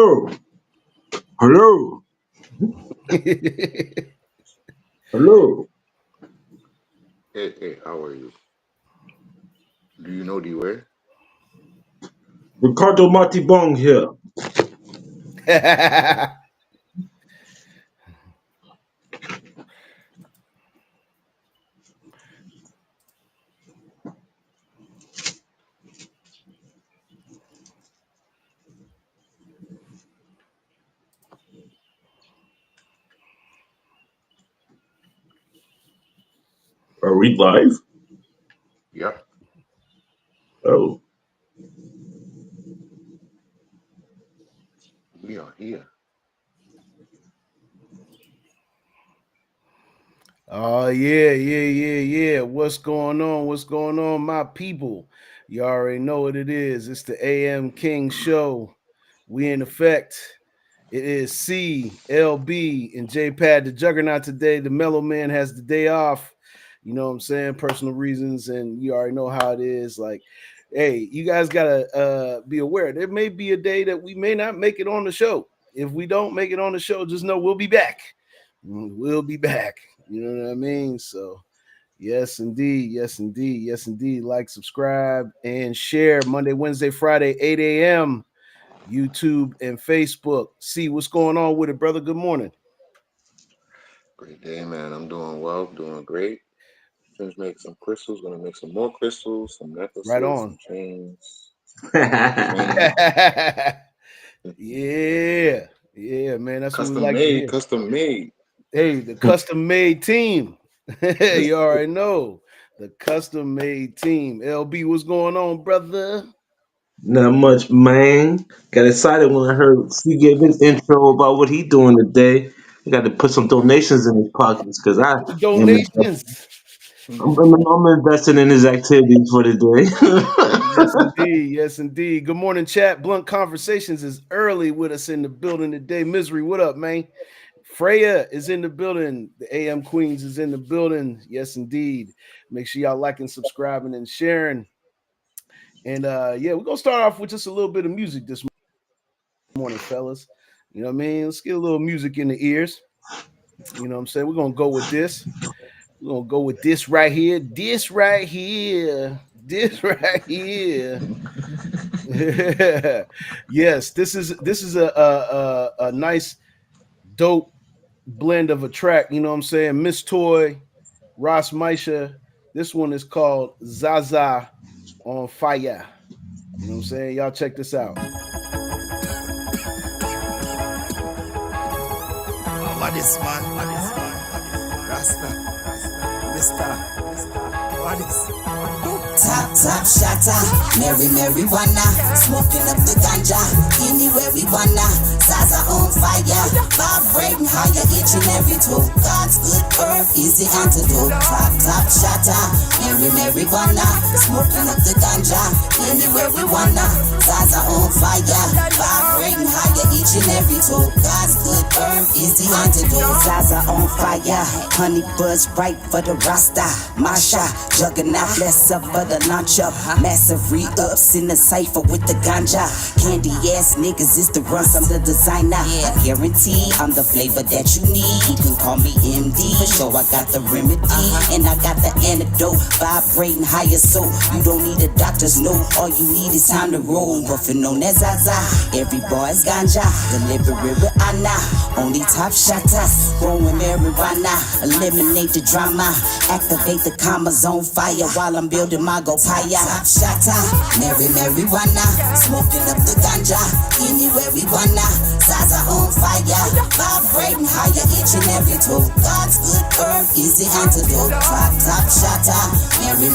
Hello. Hello. Hello. Hey, how are you? Do you know the way? Ricardo Matibong here. Are we live? Yep, Oh. we are here. Oh yeah. What's going on? What's going on, my people? You already know what it is. It's the AM King Show. We in effect. It is C, LB, and JPad the Juggernaut today. The Mellow Man has the day off. You know what I'm saying? Personal reasons, and you already know how it is. Like, hey, you guys gotta be aware. There may be a day that we may not make it on the show. If we don't make it on the show, just know we'll be back. We'll be back. You know what I mean? So, yes, indeed. Yes, indeed. Yes, indeed. Like, subscribe, and share Monday, Wednesday, Friday, 8 a.m. YouTube and Facebook. See what's going on with it, brother. Good morning. Great day, man. I'm doing well, doing great. Just make some crystals, gonna make some more crystals, some Right necklaces, some on. chains. Yeah, man. That's what we Custom like to made, hear. custom made. Hey, the custom made team. You already know. The custom made team. LB, what's going on, brother? Not much, man. Got excited when I heard C gave his intro about what he doing today. I got to put some donations in his pockets because am Donations. I'm investing in his activities for the Yes, day. indeed. Yes, indeed. Good morning, chat. Blunt Conversations is early with us in the building today. Misery, what up, man? Freya is in the building. The AM Queens is in the building. Yes, indeed. Make sure y'all liking, subscribing, and sharing. And yeah, we're gonna start off with just a little bit of music this morning, fellas. You know what I mean? Let's get a little music in the ears. You know what I'm saying? We're gonna go with this. We're gonna go with this right here. This right here. This right here. Yes, this is a nice, dope blend of a track. You know what I'm saying? Miss Toy, Ross Misha. This one is called Zaza on Fire. You know what I'm saying? Y'all check this out. What is man? Rasta. Mister. What is? Top shatter, Mary wanna, smoking up the ganja, anywhere we wanna, Zaza on fire, vibrating higher each and every toe, God's good herb is the antidote. Top shatter, Mary wanna, smoking up the ganja, anywhere we wanna, Zaza on fire, vibrating higher each and every toe, God's good herb is the antidote. Zaza on fire, honey buzz right for the Rasta, Masha, Juggernaut, bless up for the launch up, massive re-ups in the cipher with the ganja. Candy ass niggas is the run from the designer. I guarantee I'm the flavor that you need. You can call me MD for sure. I got the remedy and I got the antidote. Vibrating higher, so you don't need a doctor's note. All you need is time to roll. Roughin' known as Zaza. Every boy is ganja. Delivery with Anna. Only top shotters. Growing marijuana. Eliminate the drama. Activate the commas on fire while I'm building my go fire. Top shatter, marijuana, smoking up the ganja, anywhere we wanna. Zaza on fire, vibrating higher each and every toe. God's good herb is the antidote. Top shatter,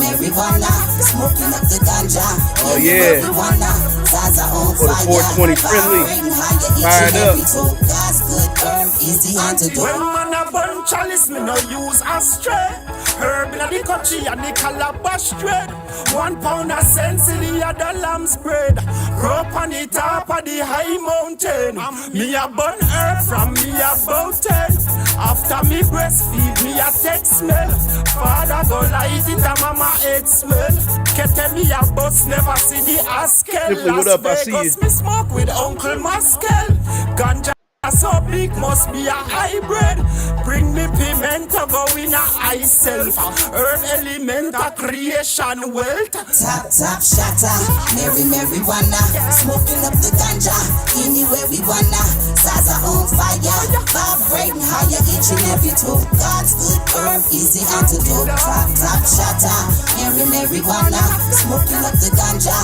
marijuana, smoking up the ganja, anywhere we wanna. Zaza on fire, 420 friendly. vibrating higher each and every toe. God's good herb is the antidote. When man a burn chalice, me no use astray. Herb in the country and the calabash straight. 1 pound of sense in the other lamb's bread. Rope on the top of the high mountain. Me a burn herb from me about 10. After me breastfeed, me a take smell. Father go like Fight it a mama head smell. Kete me a bus never see the Askel. Simply, what Las up? I see Vegas you. me smoke with Uncle Muskel. Ganja so big must be a hybrid. Bring me pimento go in a high self. Herb element a creation wealth. Top, top, shatter, Mary, marijuana, smoking up the ganja, anywhere we wanna. Zaza on fire, vibrating higher each and every toe. God's good herb, easy antidote. Top, top, shatter, Mary, marijuana, smoking up the ganja,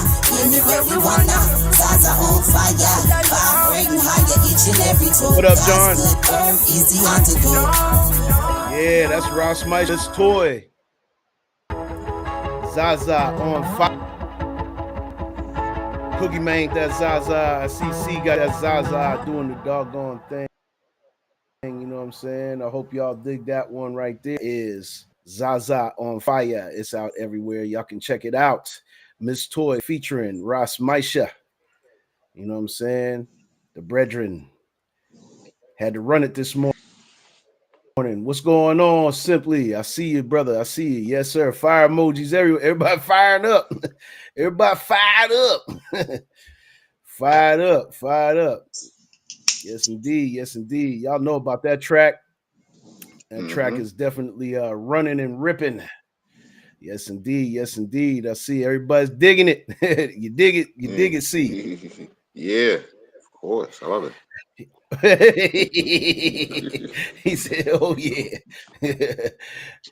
anywhere we wanna. Zaza on fire, vibrating higher each and every toe. What up, John? God's good herb, easy antidote. Yeah, that's Ross Meisher's toy. Zaza on fire. Cookie Man, that Zaza. CC got that Zaza doing the doggone thing. You know what I'm saying? I hope y'all dig that one right there. Is Zaza on fire. It's out everywhere. Y'all can check it out. Miss Toy featuring Ross Meisha. You know what I'm saying? The brethren had to run it this morning. What's going on? Simply, I see you, brother. I see you. Yes, sir. Fire emojis everywhere. Everybody firing up. Everybody fired up. Fired up. Fired up. Yes, indeed. Yes, indeed. Y'all know about that track. That track is definitely running and ripping. Yes, indeed. Yes, indeed. I see everybody's digging it. You dig it. You dig it. See. Yeah, of course. I love it. He said, "Oh yeah." Yeah,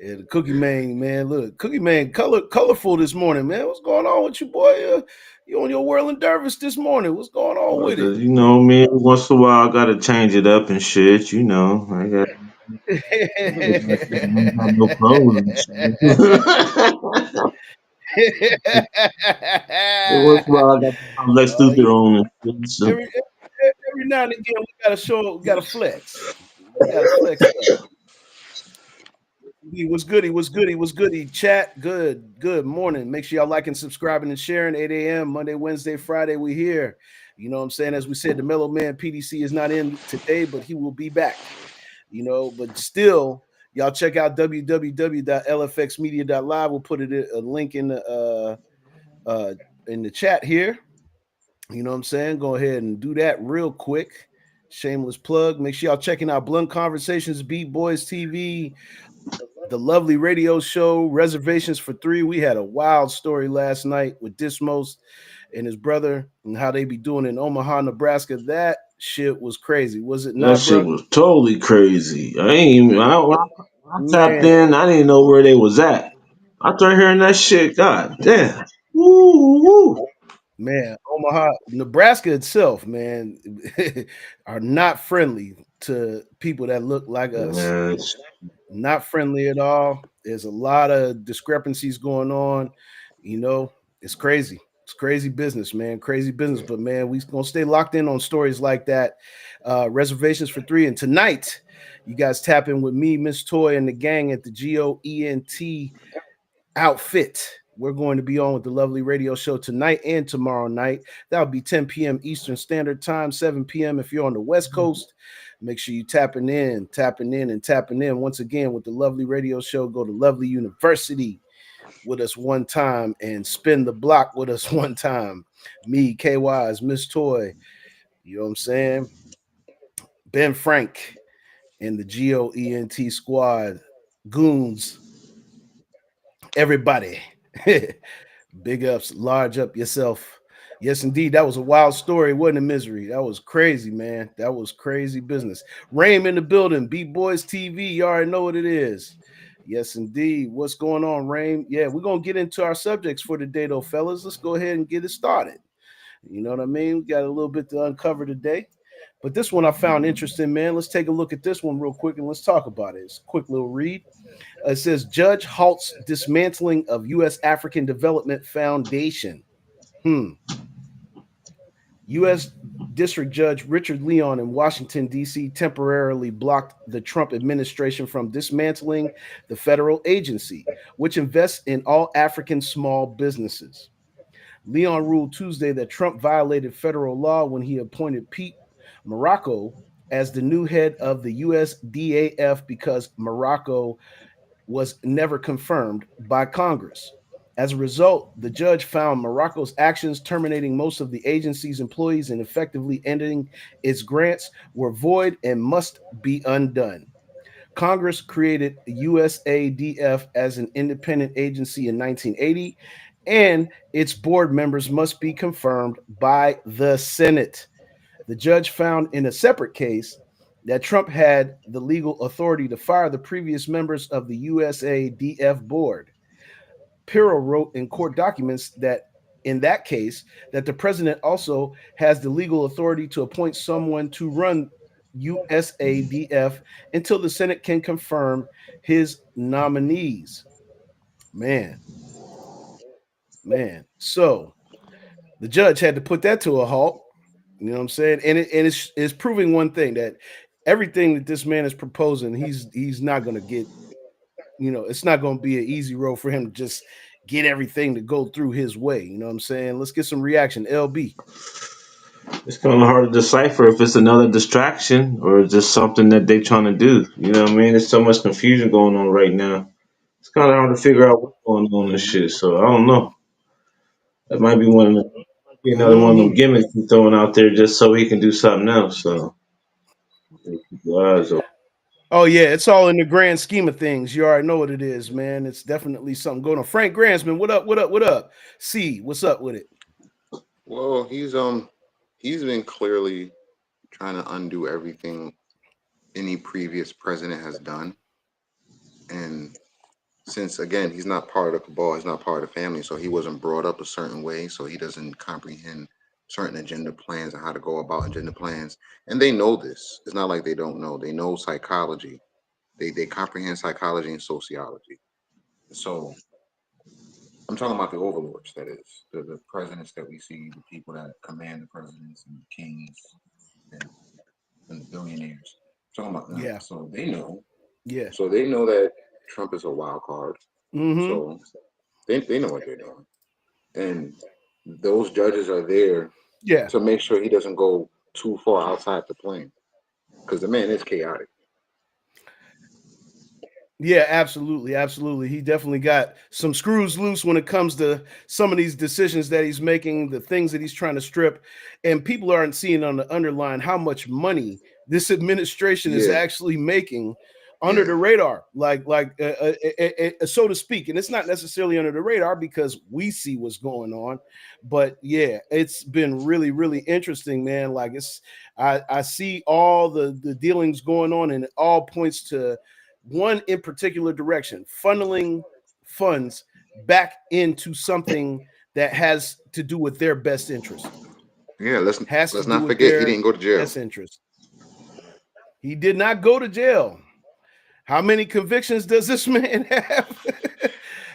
the Cookie Man, look, Cookie Man, colorful this morning, man. What's going on with you, boy? You on your whirling dervish this morning? What's going on with it? You know me. Once in a while, I gotta change it up and shit. You know, I got. I don't have no clothes and shit. Once in a while, I got some Lex You Luthor on and shit. every now and again, we gotta show, we gotta flex. We gotta flex up. He was goody, was goody, was goody. Chat, good morning. Make sure y'all liking, subscribing, and sharing. 8 a.m. Monday, Wednesday, Friday. We here. You know what I'm saying? As we said, the Mellow Man PDC is not in today, but he will be back. You know, but still, y'all check out www.lfxmedia.live. We'll put a link in the chat here. You know what I'm saying? Go ahead and do that real quick. Shameless plug. Make sure y'all checking out Blunt Conversations, Beat Boys TV, the lovely radio show, Reservations for Three. We had a wild story last night with Dismos and his brother and how they be doing in Omaha, Nebraska. That shit was crazy. Was it That not, shit bro? was totally crazy. I ain't even. I tapped Man, in. I didn't know where they was at. I started hearing that shit. God damn. Woo woo. man, Omaha, Nebraska itself, man, are not friendly to people that look like us. Man, Not friendly at all. There's a lot of discrepancies going on. You know, it's crazy. It's crazy business, man. Crazy business. But man, we gonna stay locked in on stories like that. Reservations for Three. And tonight, you guys tap in with me, Miss Toy, and the gang at the GOENT outfit. We're going to be on with the lovely radio show tonight and tomorrow night. That'll be 10 p.m. Eastern Standard Time, 7 p.m. if you're on the West Coast. Make sure you tapping in, and tapping in. Once again, with the lovely radio show, go to Lovely University with us one time and spin the block with us one time. Me, KY's, Miss Toy, you know what I'm saying? Ben Frank and the GOENT squad, goons, everybody. Big ups, large up yourself. Yes, indeed. That was a wild story, wasn't it, Misery? That was crazy, man. That was crazy business. Rame in the building, Beat Boys TV. You already know what it is. Yes, indeed. What's going on, Rame? Yeah, we're going to get into our subjects for today, though, fellas. Let's go ahead and get it started. You know what I mean? We got a little bit to uncover today. But this one I found interesting, man. Let's take a look at this one real quick and let's talk about it. It's a quick little read. It says Judge halts dismantling of U.S. African Development Foundation. U.S. District Judge Richard Leon in Washington, D.C., temporarily blocked the Trump administration from dismantling the federal agency, which invests in all African small businesses. Leon ruled Tuesday that Trump violated federal law when he appointed Pete Morocco as the new head of the USDAF because Morocco was never confirmed by Congress. As a result, the judge found Morocco's actions terminating most of the agency's employees and effectively ending its grants were void and must be undone. Congress created USADF as an independent agency in 1980, and its board members must be confirmed by the Senate. The judge found in a separate case that Trump had the legal authority to fire the previous members of the USADF board. Pirro wrote in court documents that in that case that the president also has the legal authority to appoint someone to run USADF until the Senate can confirm his nominees. Man, man. So the judge had to put that to a halt. You know what I'm saying? And it's proving one thing, that everything that this man is proposing, he's not going to get. It's not going to be an easy road for him to just get everything to go through his way. You know what I'm saying? Let's get some reaction. LB. It's kind of hard to decipher if it's another distraction or just something that they trying to do. You know what I mean? There's so much confusion going on right now. It's kind of hard to figure out what's going on and shit. So I don't know. That might be be another one of them Mm-hmm. gimmicks he's throwing out there just so he can do something else. So keep your eyes open. Oh yeah, it's all in the grand scheme of things. You already know what it is, man. It's definitely something going on. Frank Gransman, what up? What up? What up? C, what's up with it? Well, he's been clearly trying to undo everything any previous president has done. And since again he's not part of the cabal, he's not part of the family, so he wasn't brought up a certain way, so he doesn't comprehend certain agenda plans and how to go about agenda plans. And they know this. It's not like they don't know. They know psychology. They comprehend psychology and sociology. So I'm talking about the overlords, that is, the presidents that we see, the people that command the presidents and the kings and, and the billionaires. I'm talking about them. Yeah, So they know. yeah. So they know that Trump is a wild card. Mm-hmm. So they know what they're doing. And those judges are there Yeah. to make sure he doesn't go too far outside the plane. Because the man is chaotic. Yeah, absolutely, absolutely. He definitely got some screws loose when it comes to some of these decisions that he's making, the things that he's trying to strip, and people aren't seeing on the underline how much money this administration is Yeah, actually making under yeah. the radar, so to speak. And it's not necessarily under the radar because we see what's going on, but yeah, it's been really, really interesting, man. Like I see all the dealings going on, and it all points to one in particular direction, funneling funds back into something that has to do with their best interest. Yeah, Has to let's do not with forget he their didn't go to jail. best interest. He did not go to jail. How many convictions does this man have?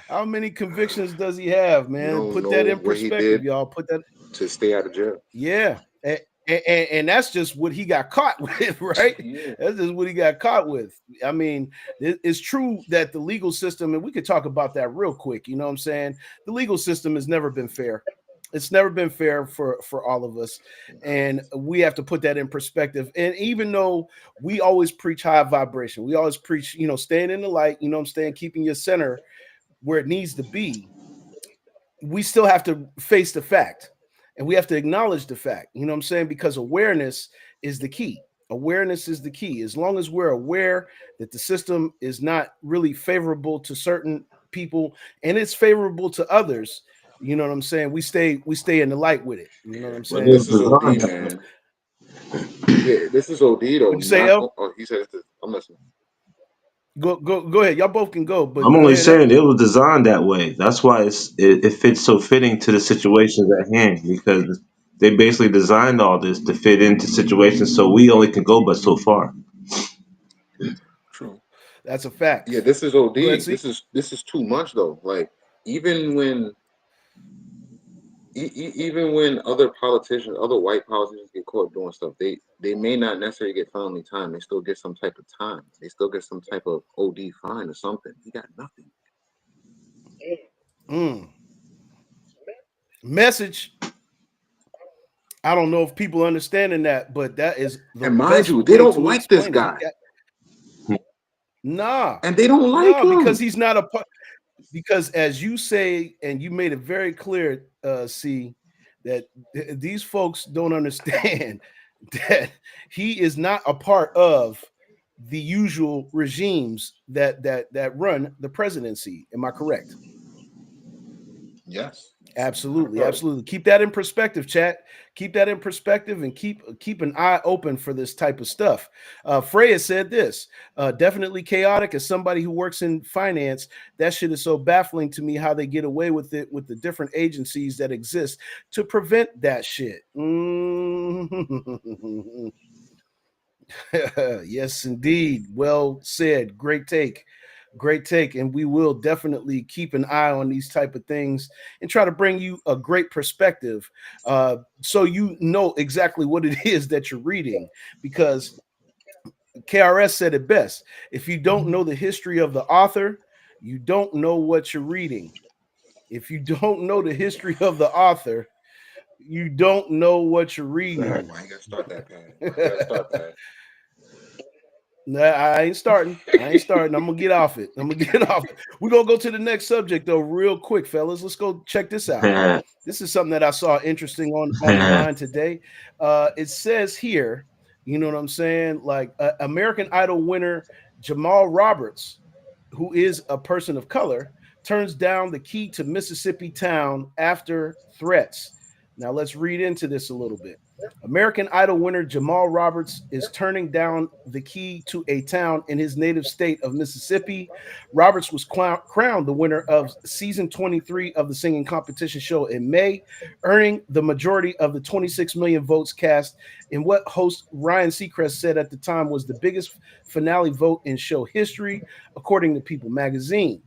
How many convictions does he have, We man? don't Put know that in what he perspective, did y'all. Put that. to stay out of jail. Yeah. And that's just what he got caught with, right? Yeah. That's just what he got caught with. I mean, it's true that the legal system, and we could talk about that real quick. You know what I'm saying? The legal system has never been fair. It's never been fair for all of us, and we have to put that in perspective. And even though we always preach high vibration, we always preach, staying in the light. You know what I'm saying? Keeping your center where it needs to be, we still have to face the fact, and we have to acknowledge the fact. You know what I'm saying? Because awareness is the key. Awareness is the key. As long as we're aware that the system is not really favorable to certain people and it's favorable to others, you know what I'm saying? We stay in the light with it. You know what Yeah. I'm But But it saying? this was is OD, designed that way. man. Yeah, this is OD though. What'd you say, Not El? oh, he said this. I'm listening. Go ahead. Y'all both can go, I'm but go only ahead, El. saying it was designed that way. That's why it fits so fitting to the situations at hand because they basically designed all this to fit into situations so we only can go but so far. True. That's a Yeah, fact. this is Go ahead, OD. see. This is too much though. Like even when even when other politicians, other white politicians get caught doing stuff, they may not necessarily get felony time. They still get some type of time. They still get some type of OD fine or something. He got nothing. Mm. Message. I don't know if people understanding that, but that is the And mind best you, they way don't to like this explain it. He guy. got Nah, and they don't like nah, because him. he's not a part. Because as you say, and you made it very clear, see that these folks don't understand that he is not a part of the usual regimes that run the presidency. Am I correct? Yes, not a Absolutely, part. absolutely. Keep that in perspective, chat. Keep that in perspective, and keep an eye open for this type of stuff. Freya said this: definitely chaotic. As somebody who works in finance, that shit is so baffling to me how they get away with it with the different agencies that exist to prevent that shit. Yes, indeed. Well said. Great take. Great take. And we will definitely keep an eye on these type of things and try to bring you a great perspective, so you know exactly what it is that you're reading. Because KRS said it best. If you don't know the history of the author, you don't know what you're reading. If you don't know the history of the author, you don't know what you're reading. Why you gotta start that, Pat? Why you gotta start that? Nah, I ain't starting. I ain't starting. I'm gonna get off it. I'm gonna get off it. We're gonna go to the next subject though, real quick, fellas. Let's go check this out. This is something that I saw interesting on the line today. It says here, you know what I'm saying? Like American Idol winner Jamal Roberts, who is a person of color, turns down the key to Mississippi town after threats. Now let's read into this a little bit. American Idol winner Jamal Roberts is turning down the key to a town in his native state of Mississippi. Roberts was crowned the winner of season 23 of the singing competition show in May, earning the majority of the 26 million votes cast in what host Ryan Seacrest said at the time was the biggest finale vote in show history, according to People magazine.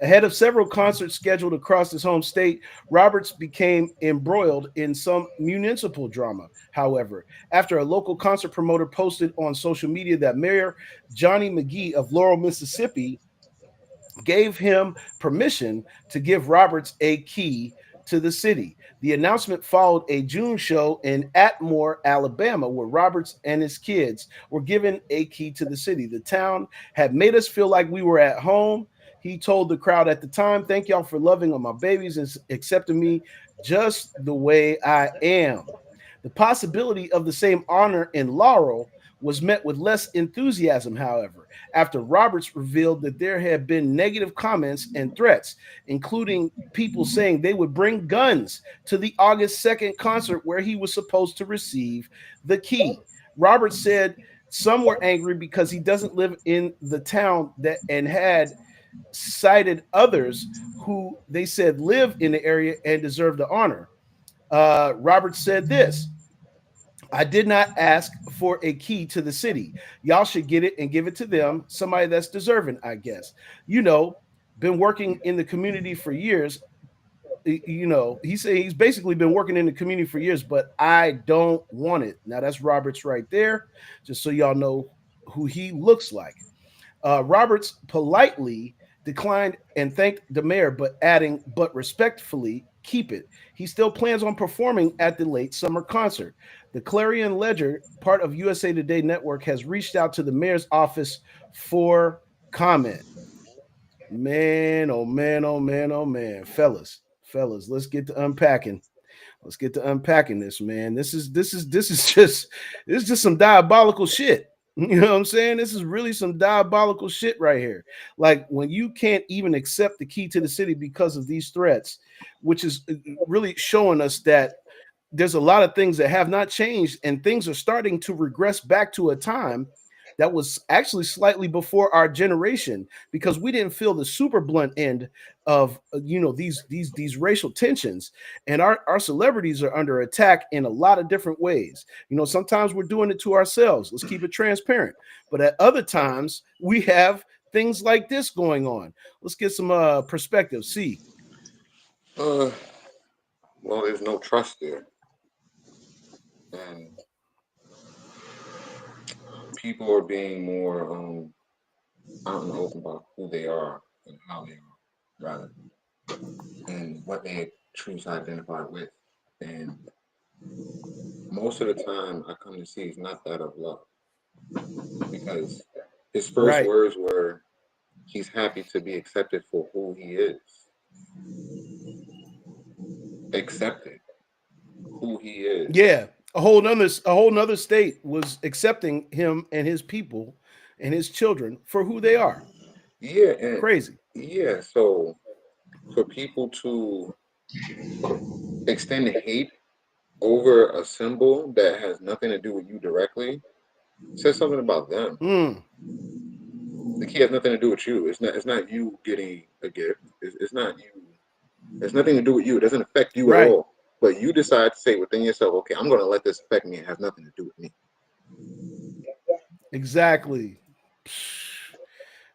Ahead of several concerts scheduled across his home state, Roberts became embroiled in some municipal drama, however, after a local concert promoter posted on social media that Mayor Johnny McGee of Laurel, Mississippi, gave him permission to give Roberts a key to the city. The announcement followed a June show in Atmore, Alabama, where Roberts and his kids were given a key to the city. The town had made us feel like we were at home. He told the crowd at the time, "Thank y'all for loving on my babies and accepting me just the way I am." The possibility of the same honor in Laurel was met with less enthusiasm, however, after Roberts revealed that there had been negative comments and threats, including people saying they would bring guns to the August 2nd concert where he was supposed to receive the key. Roberts said some were angry because he doesn't live in the town that and had cited others who they said live in the area and deserve the honor. Roberts said this: I did not ask for a key to the city. Y'all should get it and give it to them, somebody that's deserving, I guess. You know, been working in the community for years. You know, he said he's basically been working in the community for years, but I don't want it. Now that's Roberts right there, just so y'all know who he looks like. Roberts politely declined and thanked the mayor, but adding, but respectfully, keep it. He still plans on performing at the late summer concert. The Clarion Ledger, part of USA Today Network, has reached out to the mayor's office for comment. Man, oh man, oh man, oh man. Fellas, let's get to unpacking. Let's get to unpacking this, man. This is just some diabolical shit. You know what I'm saying? This is really some diabolical shit right here. Like when you can't even accept the key to the city because of these threats, which is really showing us that there's a lot of things that have not changed and things are starting to regress back to a time that was actually slightly before our generation because we didn't feel the super blunt end of these racial tensions, and our celebrities are under attack in a lot of different ways. Sometimes we're doing it to ourselves, let's keep it transparent, but at other times we have things like this going on. Let's get some perspective. See. Uh, well, there's no trust there, and people are being more out and open about who they are and how they are, rather, and what they choose to identify with. And most of the time, I come to see is not that of love, because His first Right. words were, "He's happy to be accepted for who he is." Accepted who he is. Yeah. A whole nother state was accepting him and his people and his children for who they are. Yeah, and Crazy. yeah. So for people to extend hate over a symbol that has nothing to do with you directly says something about them. Mm, The key has nothing to do with you. It's not. It's not you getting a gift. It's not you. It's nothing to do with you. It doesn't affect you at right. all. But you decide to say within yourself, okay, I'm going to let this affect me. It has nothing to do with me. Exactly.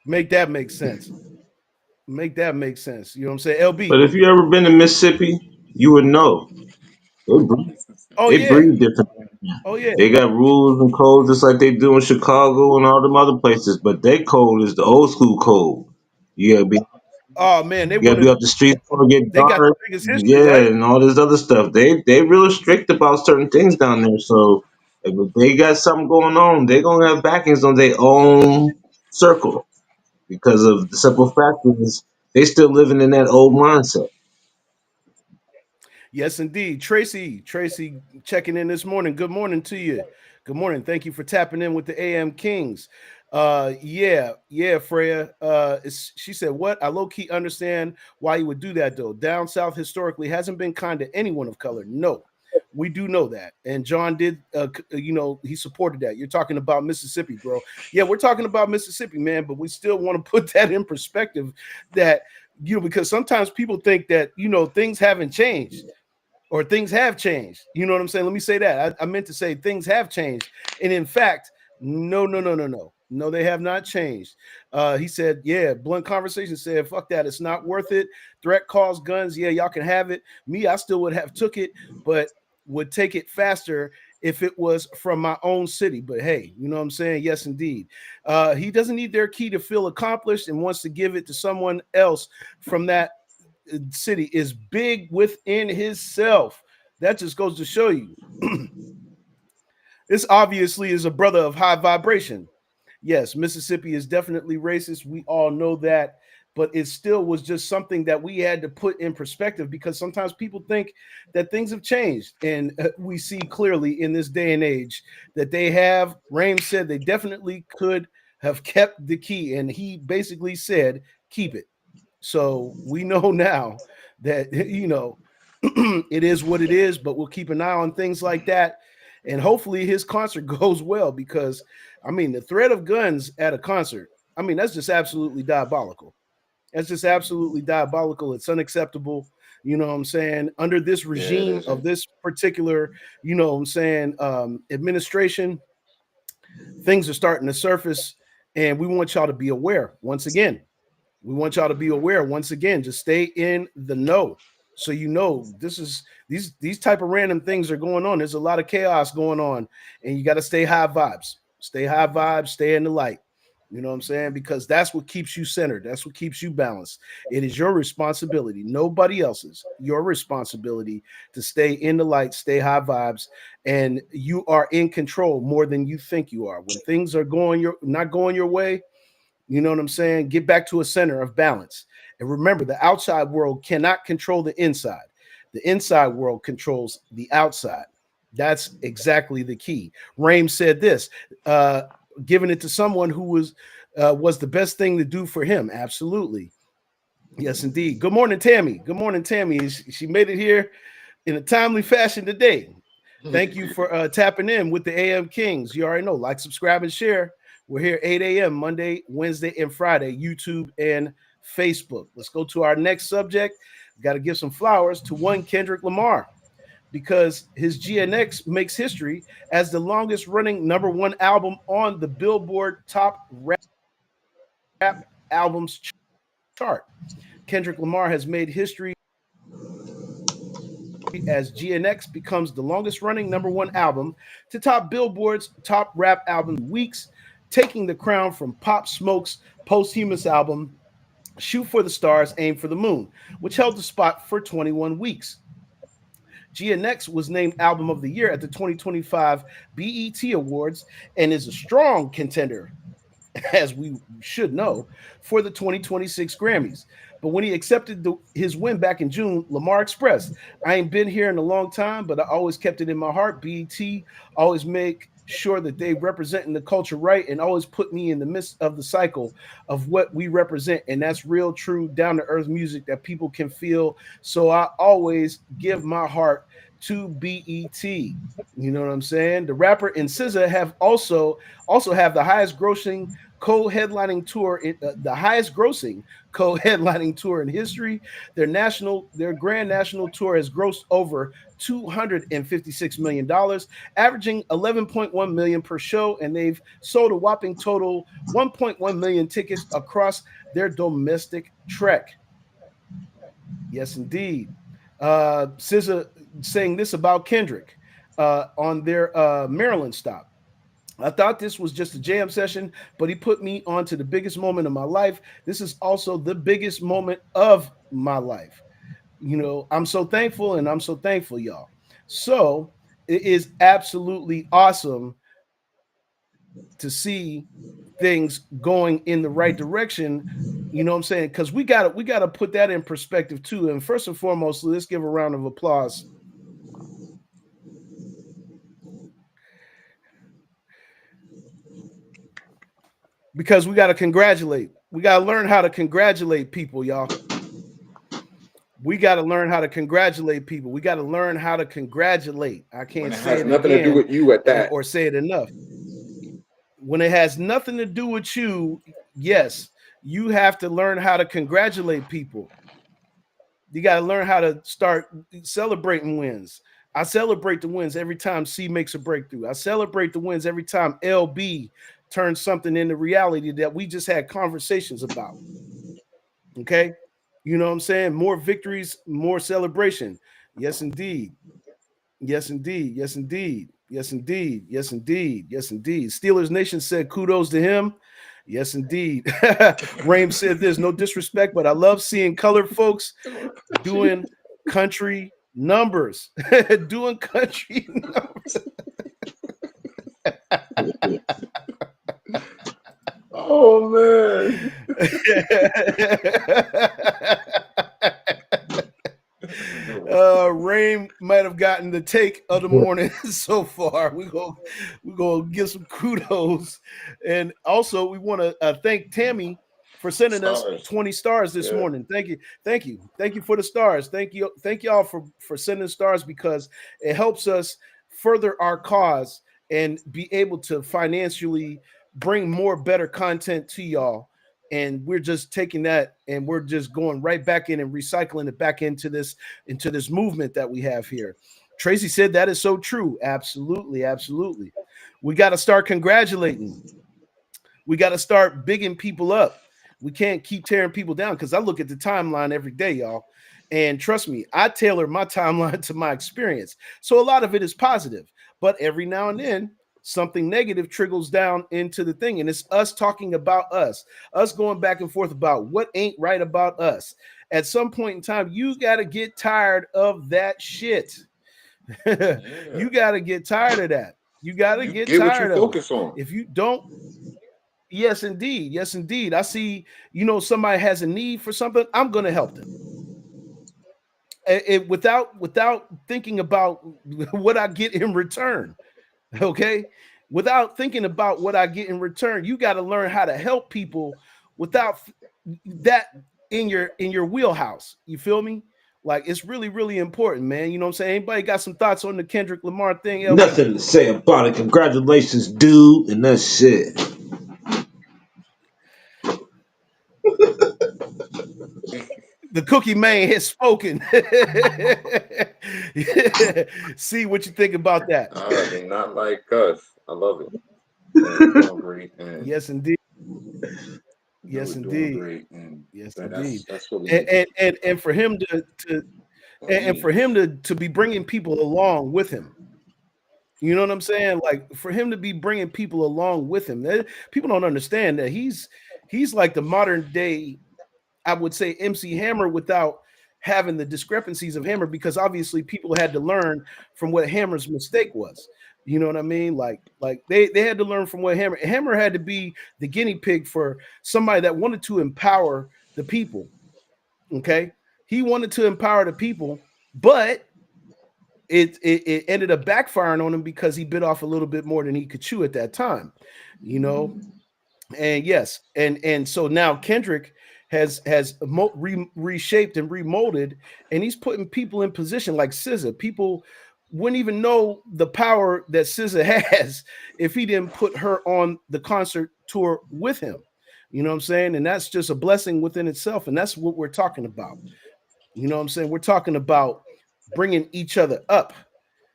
Make that make sense. Make that make sense. You know what I'm saying? But LB. if you ever been to Mississippi, you would know they breathe, Oh they yeah. breathe different. Oh yeah. They got rules and codes just like they do in Chicago and all them other places. But their code is the old school code. You gotta be Oh man, they You gotta want be to. up the street before it get They got the dark. biggest history, Yeah, right? and all this other stuff. They real strict about certain things down there. So if they got something going on, they gonna have backings on their own circle because of the simple fact is they still living in that old mindset. Yes, indeed. Tracy checking in this morning. Good morning to you. Good morning. Thank you for tapping in with the AM Kings. Yeah, Freya. She said, what? I low key understand why you would do that though. Down south historically hasn't been kind to anyone of color. No, we do know that. And John did, he supported that. You're talking about Mississippi, bro. Yeah, we're talking about Mississippi, man, but we still want to put that in perspective that, because sometimes people think that, things haven't changed or things have changed. You know what I'm saying? Let me say that. I meant to say things have changed. And in fact, no, no, no, no, no. No, they have not changed. He said, yeah, blunt conversation said, fuck that. It's not worth it. Threat calls, guns. Yeah, y'all can have it. Me, I still would have took it, but would take it faster if it was from my own city. But hey, you know what I'm saying? Yes, indeed. He doesn't need their key to feel accomplished and wants to give it to someone else from that city is big within himself. That just goes to show you. This obviously is a brother of high vibration. Yes, Mississippi is definitely racist. We all know that. But it still was just something that we had to put in perspective because sometimes people think that things have changed. And we see clearly in this day and age that they have. Raim said they definitely could have kept the key. And he basically said, keep it. So we know now that, it is what it is, but we'll keep an eye on things like that. And hopefully his concert goes well because, I mean, the threat of guns at a concert, I mean, that's just absolutely diabolical. That's just absolutely diabolical. It's unacceptable. You know what I'm saying? Under this Yeah, it regime of isn't. this particular, administration, things are starting to surface. And we want y'all to be aware once again. We want y'all to be aware once again. Just stay in the know, so this is these type of random things are going on. There's a lot of chaos going on, and you got to stay high vibes. Stay high vibes. Stay in the light. You know what I'm saying? Because that's what keeps you centered. That's what keeps you balanced. It is your responsibility, nobody else's. Your responsibility to stay in the light, stay high vibes, and you are in control more than you think you are. When things are not going your way, you know what I'm saying? Get back to a center of balance. And remember, the outside world cannot control the inside. The inside world controls the outside. That's exactly the key. Raim said this, uh, giving it to someone who was the best thing to do for him. Absolutely. Yes, indeed. Good morning, Tammy. Good morning, Tammy. She made it here in a timely fashion today. Thank you for tapping in with the AM Kings. You already know, like, subscribe, and share. We're here 8 a.m. Monday, Wednesday, and Friday, YouTube and Facebook. Let's go to our next subject. Got to give some flowers to one Kendrick Lamar because his GNX makes history as the longest running number one album on the Billboard Top Rap Albums chart. Kendrick Lamar has made history as GNX becomes the longest running number one album to top Billboard's top rap album weeks, taking the crown from Pop Smoke's posthumous album Shoot for the Stars, Aim for the Moon, which held the spot for 21 weeks. GNX was named Album of the Year at the 2025 BET Awards and is a strong contender as we should know, for the 2026 Grammys. But when he accepted his win back in June, Lamar expressed, I ain't been here in a long time, but I always kept it in my heart. BET always make sure that they representing the culture right and always put me in the midst of the cycle of what we represent. And that's real, true, down to earth music that people can feel. So I always give my heart to BET. You know what I'm saying? The rapper and SZA have also have the highest grossing co-headlining tour in the highest grossing co-headlining tour in history. Their grand national tour has grossed over $256 million, averaging 11.1 million per show, and they've sold a whopping total 1.1 million tickets across their domestic trek. Yes, indeed. SZA saying this about Kendrick on their Maryland stop. I thought this was just a jam session, but he put me on to the biggest moment of my life. This is also the biggest moment of my life. You know, I'm so thankful and I'm so thankful, y'all. So it is absolutely awesome to see things going in the right direction. You know what I'm saying? Because we gotta put that in perspective too. And first and foremost, let's give a round of applause because we got to congratulate. We got to learn how to congratulate people, y'all. We got to learn how to congratulate people. We got to learn how to congratulate. I When can't it say has it nothing to do again with you at that. or say it enough. When it has nothing to do with you, yes, you have to learn how to congratulate people. You got to learn how to start celebrating wins. I celebrate the wins every time C makes a breakthrough. I celebrate the wins every time LB turns something into reality that we just had conversations about. Okay. You know what I'm saying? More victories, more celebration. Yes, indeed. Yes, indeed. Yes, indeed. Yes, indeed. Yes, indeed. Yes, indeed. Steelers Nation said kudos to him. Yes, indeed. Raim said there's no disrespect, but I love seeing colored folks doing country numbers. Doing country Oh man. Rain might have gotten the take of the morning so far. We gonna give some kudos, and also we want to thank Tammy for sending us Stars. 20 stars this Yeah. morning. Thank you for the stars. Thank y'all for sending stars because it helps us further our cause and be able to financially bring more better content to y'all, and we're just taking that and we're just going right back in and recycling it back into this movement that we have here. Tracy said that is so true. Absolutely, absolutely. We got to start congratulating. We got to start bigging people up. We can't keep tearing people down because I look at the timeline every day, y'all. And trust me, I tailor my timeline to my experience. So a lot of it is positive, but every now and then something negative trickles down into the thing. And it's us talking about us going back and forth about what ain't right about us. At some point in time, you got to get tired of that shit. Yeah. You got to get tired of that. You got to You get get what you tired of it. focus on. If you don't, yes, indeed. Yes, indeed. I see, somebody has a need for something, I'm going to help them. Without thinking about what I get in return. Okay? Without thinking about what I get in return, you got to learn how to help people without that in your wheelhouse. You feel me? Like it's really, really important, man. You know what I'm saying? Anybody got some thoughts on the Kendrick Lamar thing, LB? Nothing to say about it. Congratulations, dude, and that's it. The Cookie Man has spoken. See what you think about that. They not like us. I love it. We're doing great, and Yes, indeed. we're Yes, doing indeed. great, and Yes, indeed. that's what we And need. and for him to and for him to be bringing people along with him. You know what I'm saying? Like for him to be bringing people along with him. People don't understand that he's like the modern day, I would say, MC Hammer without having the discrepancies of Hammer because obviously people had to learn from what Hammer's mistake was. You know what I mean? Like they had to learn from what Hammer had to be the guinea pig for somebody that wanted to empower the people. Okay, he wanted to empower the people, but it ended up backfiring on him because he bit off a little bit more than he could chew at that time. You know, and yes, and so now Kendrick has reshaped and remolded, and he's putting people in position like SZA. People wouldn't even know the power that SZA has if he didn't put her on the concert tour with him. You know what I'm saying? And that's just a blessing within itself, and that's what we're talking about. You know what I'm saying? We're talking about bringing each other up.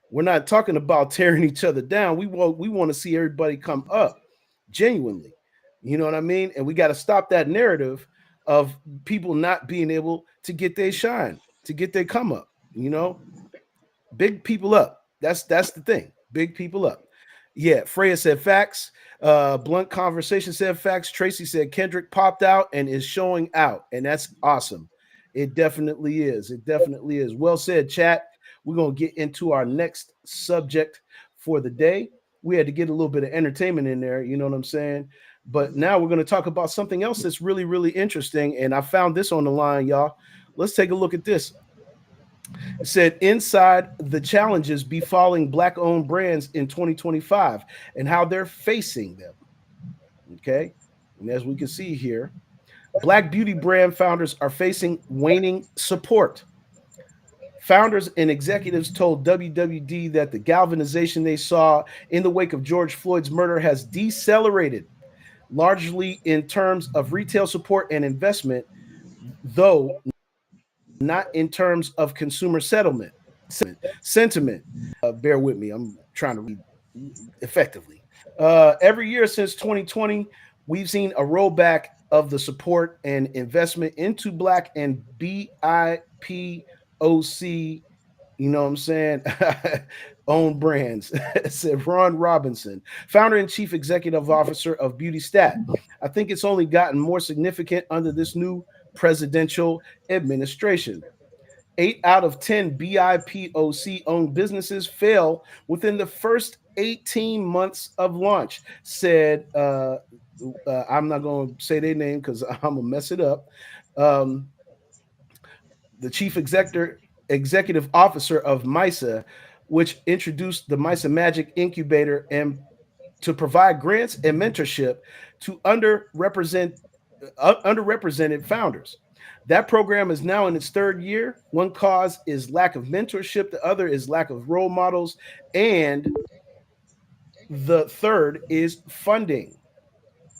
We're not talking about tearing each other down. We want to see everybody come up genuinely. You know what I mean? And we got to stop that narrative of people not being able to get their shine, to get their come up. You know, big people up. That's the thing. Big people up. Yeah, Freya said facts. Blunt Conversation said facts. Tracy said Kendrick popped out and is showing out, and that's awesome. It definitely is. It definitely is. Well said, chat. We're gonna get into our next subject for the day. We had to get a little bit of entertainment in there. You know what I'm saying? But now we're gonna talk about something else that's really, really interesting. And I found this on the line, y'all. Let's take a look at this. It said inside the challenges befalling black owned brands in 2025 and how they're facing them. Okay. And as we can see here, black beauty brand founders are facing waning support. Founders and executives told WWD that the galvanization they saw in the wake of George Floyd's murder has decelerated, largely in terms of retail support and investment, though not in terms of consumer settlement sentiment. Bear with me, I'm trying to read effectively. Every year since 2020, we've seen a rollback of the support and investment into Black and BIPOC, you know what I'm saying, own brands, said Ron Robinson, founder and chief executive officer of Beauty Stat. I think it's only gotten more significant under this new presidential administration. 8 out of 10 BIPOC owned businesses fail within the first 18 months of launch, said, I'm not going to say their name because I'm going to mess it up. Um, the chief executive officer of MISA, which introduced the MISA Magic Incubator and to provide grants and mentorship to underrepresented founders. That program is now in its third year. One cause is lack of mentorship, the other is lack of role models, and the third is funding.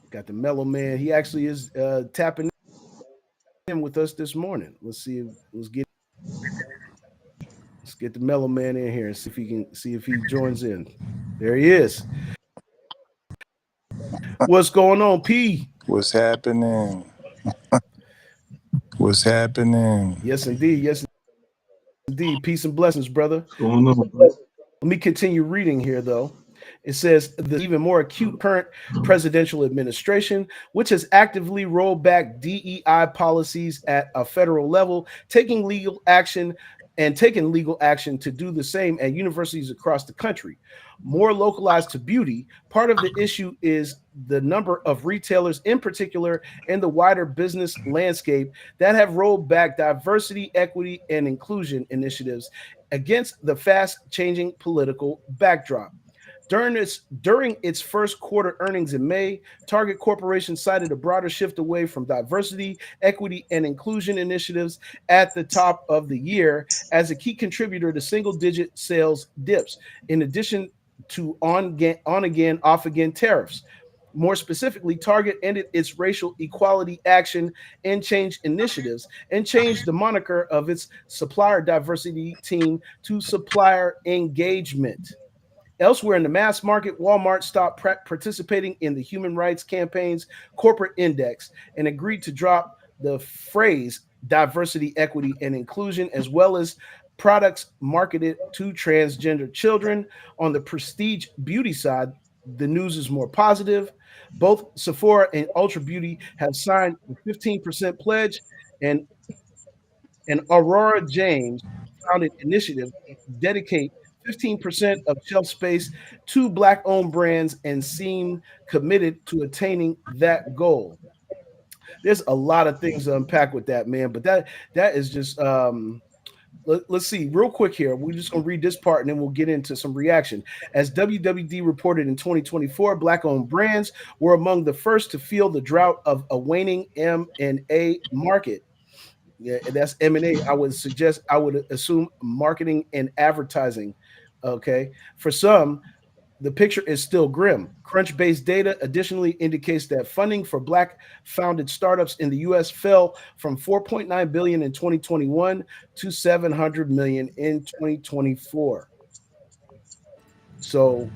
Got the Mellow Man. He actually is tapping in with us this morning. Let's get the Mellow Man in here and see if he joins in. There he is. What's going on, P? What's happening? What's happening? Yes, indeed. Yes, indeed. Peace and blessings, brother. What's going on, bro? Let me continue reading here, though. It says the even more acute current presidential administration, which has actively rolled back DEI policies at a federal level, taking legal action to do the same at universities across the country. More localized to beauty, part of the issue is the number of retailers, in particular, and the wider business landscape that have rolled back diversity, equity, and inclusion initiatives against the fast changing political backdrop. During its first quarter earnings in May, Target Corporation cited a broader shift away from diversity, equity, and inclusion initiatives at the top of the year as a key contributor to single-digit sales dips, in addition to on-again, off-again tariffs. More specifically, Target ended its racial equality action and change initiatives and changed the moniker of its supplier diversity team to supplier engagement. Elsewhere in the mass market, Walmart stopped participating in the Human Rights Campaign's corporate index and agreed to drop the phrase diversity, equity, and inclusion, as well as products marketed to transgender children. On the prestige beauty side, the news is more positive. Both Sephora and Ultra Beauty have signed a 15% pledge, and Aurora James founded initiative dedicate 15% of shelf space to Black-owned brands and seem committed to attaining that goal. There's a lot of things to unpack with that, man. But that is just let's see real quick here. We're just going to read this part and then we'll get into some reaction. As WWD reported in 2024, Black-owned brands were among the first to feel the drought of a waning M&A market. Yeah, that's M&A. I would assume marketing and advertising. Okay. For some, the picture is still grim. Crunch-based data additionally indicates that funding for Black-founded startups in the U.S. fell from 4.9 billion in 2021 to 700 million in 2024. So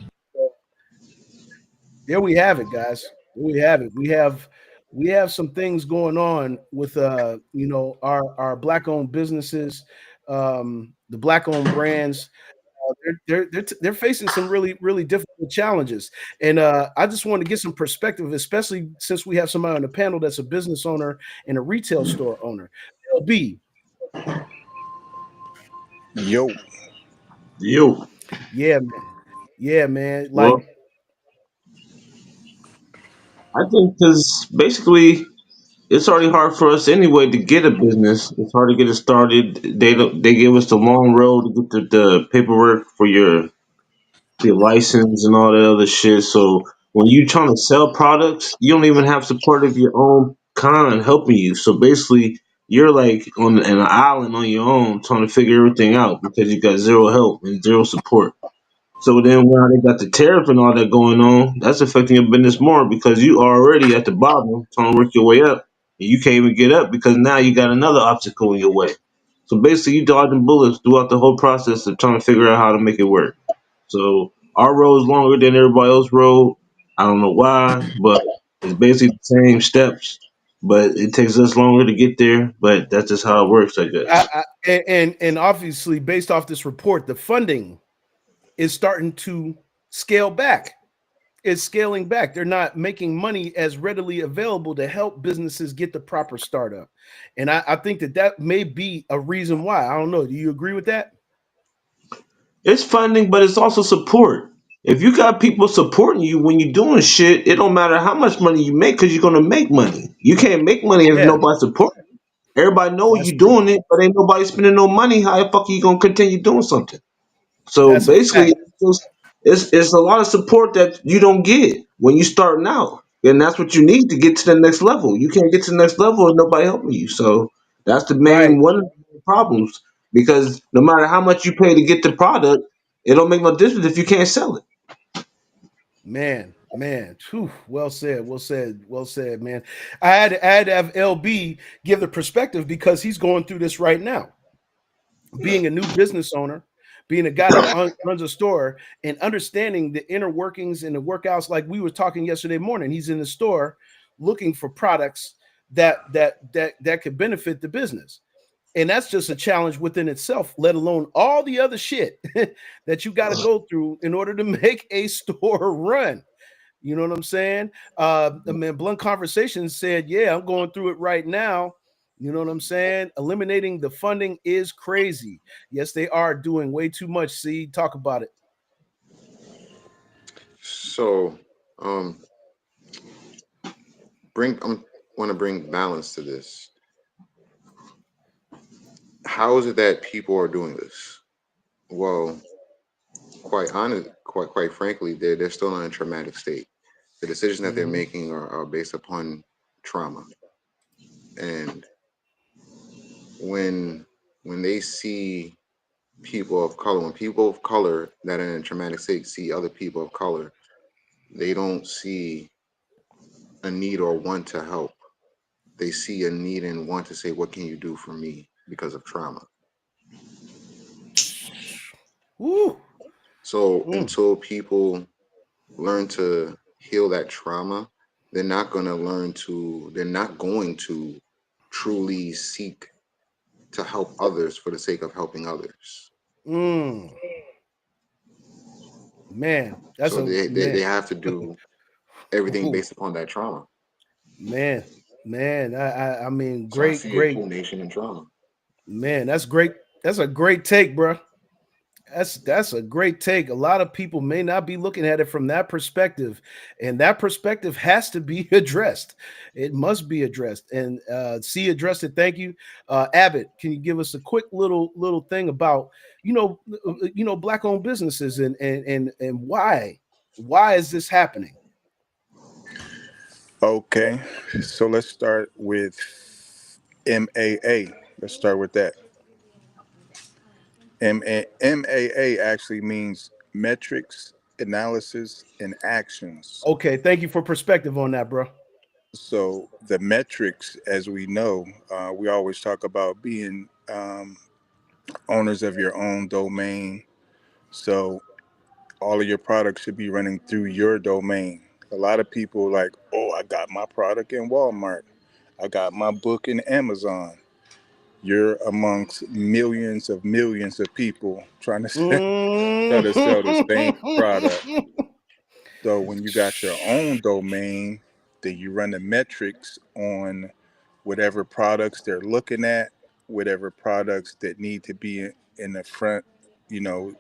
there we have it, guys. There we have it. We have some things going on with our Black-owned businesses, the Black-owned brands. They're facing some really difficult challenges, and I just want to get some perspective, especially since we have somebody on the panel that's a business owner and a retail store owner. LB, Yo. Yo, yeah, man, yeah, man. Like, well, I think because basically it's already hard for us anyway to get a business. It's hard to get it started. They give us the long road to get the paperwork for your license and all that other shit. So when you trying to sell products, you don't even have support of your own kind helping you. So basically, you're like on an island on your own trying to figure everything out because you got zero help and zero support. So then when they got the tariff and all that going on, that's affecting your business more because you already at the bottom trying to work your way up. And you can't even get up because now you got another obstacle in your way. So basically you dodging bullets throughout the whole process of trying to figure out how to make it work. So our road is longer than everybody else's road. I don't know why, but it's basically the same steps. But it takes us longer to get there. But that's just how it works, I guess. and obviously based off this report, the funding is starting to scale back. Is scaling back. They're not making money as readily available to help businesses get the proper startup. And I think that may be a reason why. I don't know. Do you agree with that? It's funding, but it's also support. If you got people supporting you when you're doing shit, it don't matter how much money you make because you're gonna make money. You can't make money if Yeah, nobody supporting. Everybody know that's you true. doing it, but ain't nobody spending no money. How the fuck are you gonna continue doing something? So That's a basically, fact. it's a lot of support that you don't get when you starting out, and that's what you need to get to the next level. You can't get to the next level if nobody helping you. So that's the main Right. one of the main problems because no matter how much you pay to get the product, it don't make no difference if you can't sell it. Man. Whew, well said, well said, man. I had to have LB give the perspective because he's going through this right now. Being a new business owner, being a guy that runs a store, and understanding the inner workings and the workouts. Like we were talking yesterday morning, he's in the store looking for products that could benefit the business, and that's just a challenge within itself. Let alone all the other shit that you got to go through in order to make a store run. You know what I'm saying? I mean, Blunt Conversation said, "Yeah, I'm going through it right now." You know what I'm saying? Eliminating the funding is crazy. Yes, they are doing way too much. See, talk about it. So, um, bring I want to bring balance to this. How is it that people are doing this? Well, quite frankly, they're still in a traumatic state. The decisions that they're Hmm. making are based upon trauma, and when when they see people of color, when people of color that are in a traumatic state see other people of color, they don't see a need or want to help. They see a need and want to say, "What can you do for me?" because of trauma. Woo. So Mm, until people learn to heal that trauma, they're not going to truly seek to help others for the sake of helping others. mm. Man, that's So a they man. have to do everything Ooh, based upon that trauma. man, man. I mean, So I great, see a great whole nation in trauma. man. That's great. That's a great take, bro. That's a great take. A lot of people may not be looking at it from that perspective, and that perspective has to be addressed. It must be addressed. And C addressed it. Thank you, Abbott. Can you give us a quick little thing about black owned businesses and why is this happening? Okay, so let's start with MAA. Let's start with that. MAA actually means metrics, analysis, and actions. Okay, thank you for perspective on that, bro. So the metrics, as we know, we always talk about being owners of your own domain. So all of your products should be running through your domain. A lot of people like, oh, I got my product in Walmart. I got my book in Amazon. You're amongst millions of people trying to try to sell the same product. So when you got your own domain, then you run the metrics on whatever products they're looking at, whatever products that need to be in the front. You know,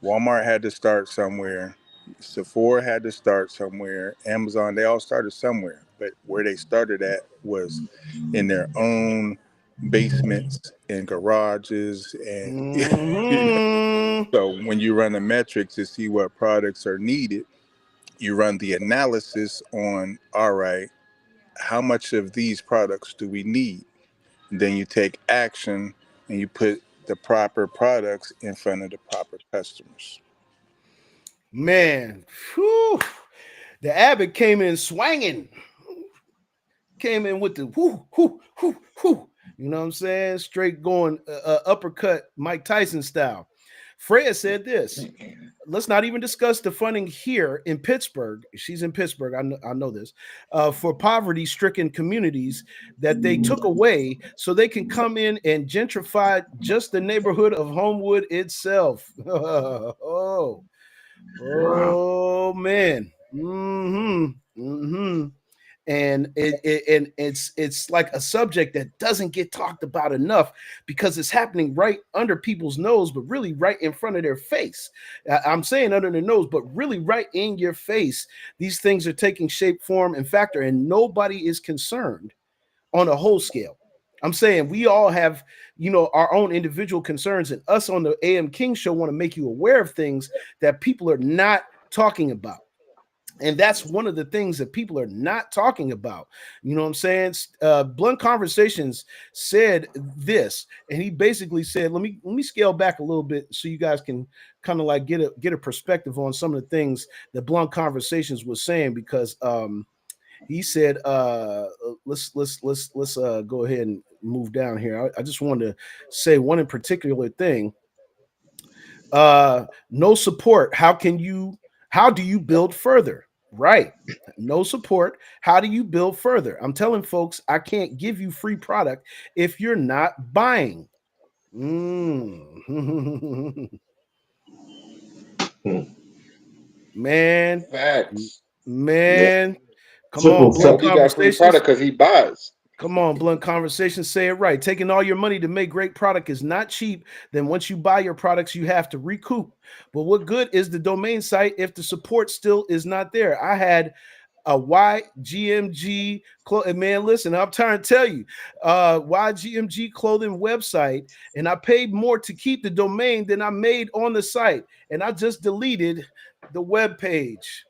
Walmart had to start somewhere. Sephora had to start somewhere. Amazon, they all started somewhere. But where they started at was in their own basements and garages and you know. Mhm. So when you run the metrics to see what products are needed, you run the analysis on, all right, how much of these products do we need? And then you take action and you put the proper products in front of the proper customers. Man, whew. The Abbott came in swanging. Came in with the whoo, whoo, whoo, whoo. You know what I'm saying? Straight going uppercut Mike Tyson style. Freya said this. Let's not even discuss the funding here in Pittsburgh. She's in Pittsburgh. I know this. For poverty stricken communities that they took away so they can come in and gentrify just the neighborhood of Homewood itself. Oh, Wow. oh, man. Mm-hmm. Mm-hmm. And it's like a subject that doesn't get talked about enough because it's happening right under people's nose, but really right in front of their face. I'm saying under their nose, but really right in your face. These things are taking shape, form, and factor, and nobody is concerned on a whole scale. I'm saying we all have, our own individual concerns, and us on the AM King show want to make you aware of things that people are not talking about. And that's one of the things that people are not talking about. You know what I'm saying? Blunt Conversations said this, and he basically said, let me scale back a little bit so you guys can kind of like get a perspective on some of the things that Blunt Conversations was saying, because he said, let's go ahead and move down here. I just wanted to say one in particular thing. No support. How do you build further? Right. No support. How do you build further? I'm telling folks, I can't give you free product if you're not buying. Mm. Hmm. Man, Facts. Yeah. man, come on, Simple Blunt fact. He got free Conversations. product because he buys. Come on, Blunt Conversations, say it right. Taking all your money to make great product is not cheap. Then once you buy your products, you have to recoup. But what good is the domain site if the support still is not there? I had a YGMG and man, listen, I'm trying to tell you, YGMG clothing website, and I paid more to keep the domain than I made on the site, and I just deleted the web page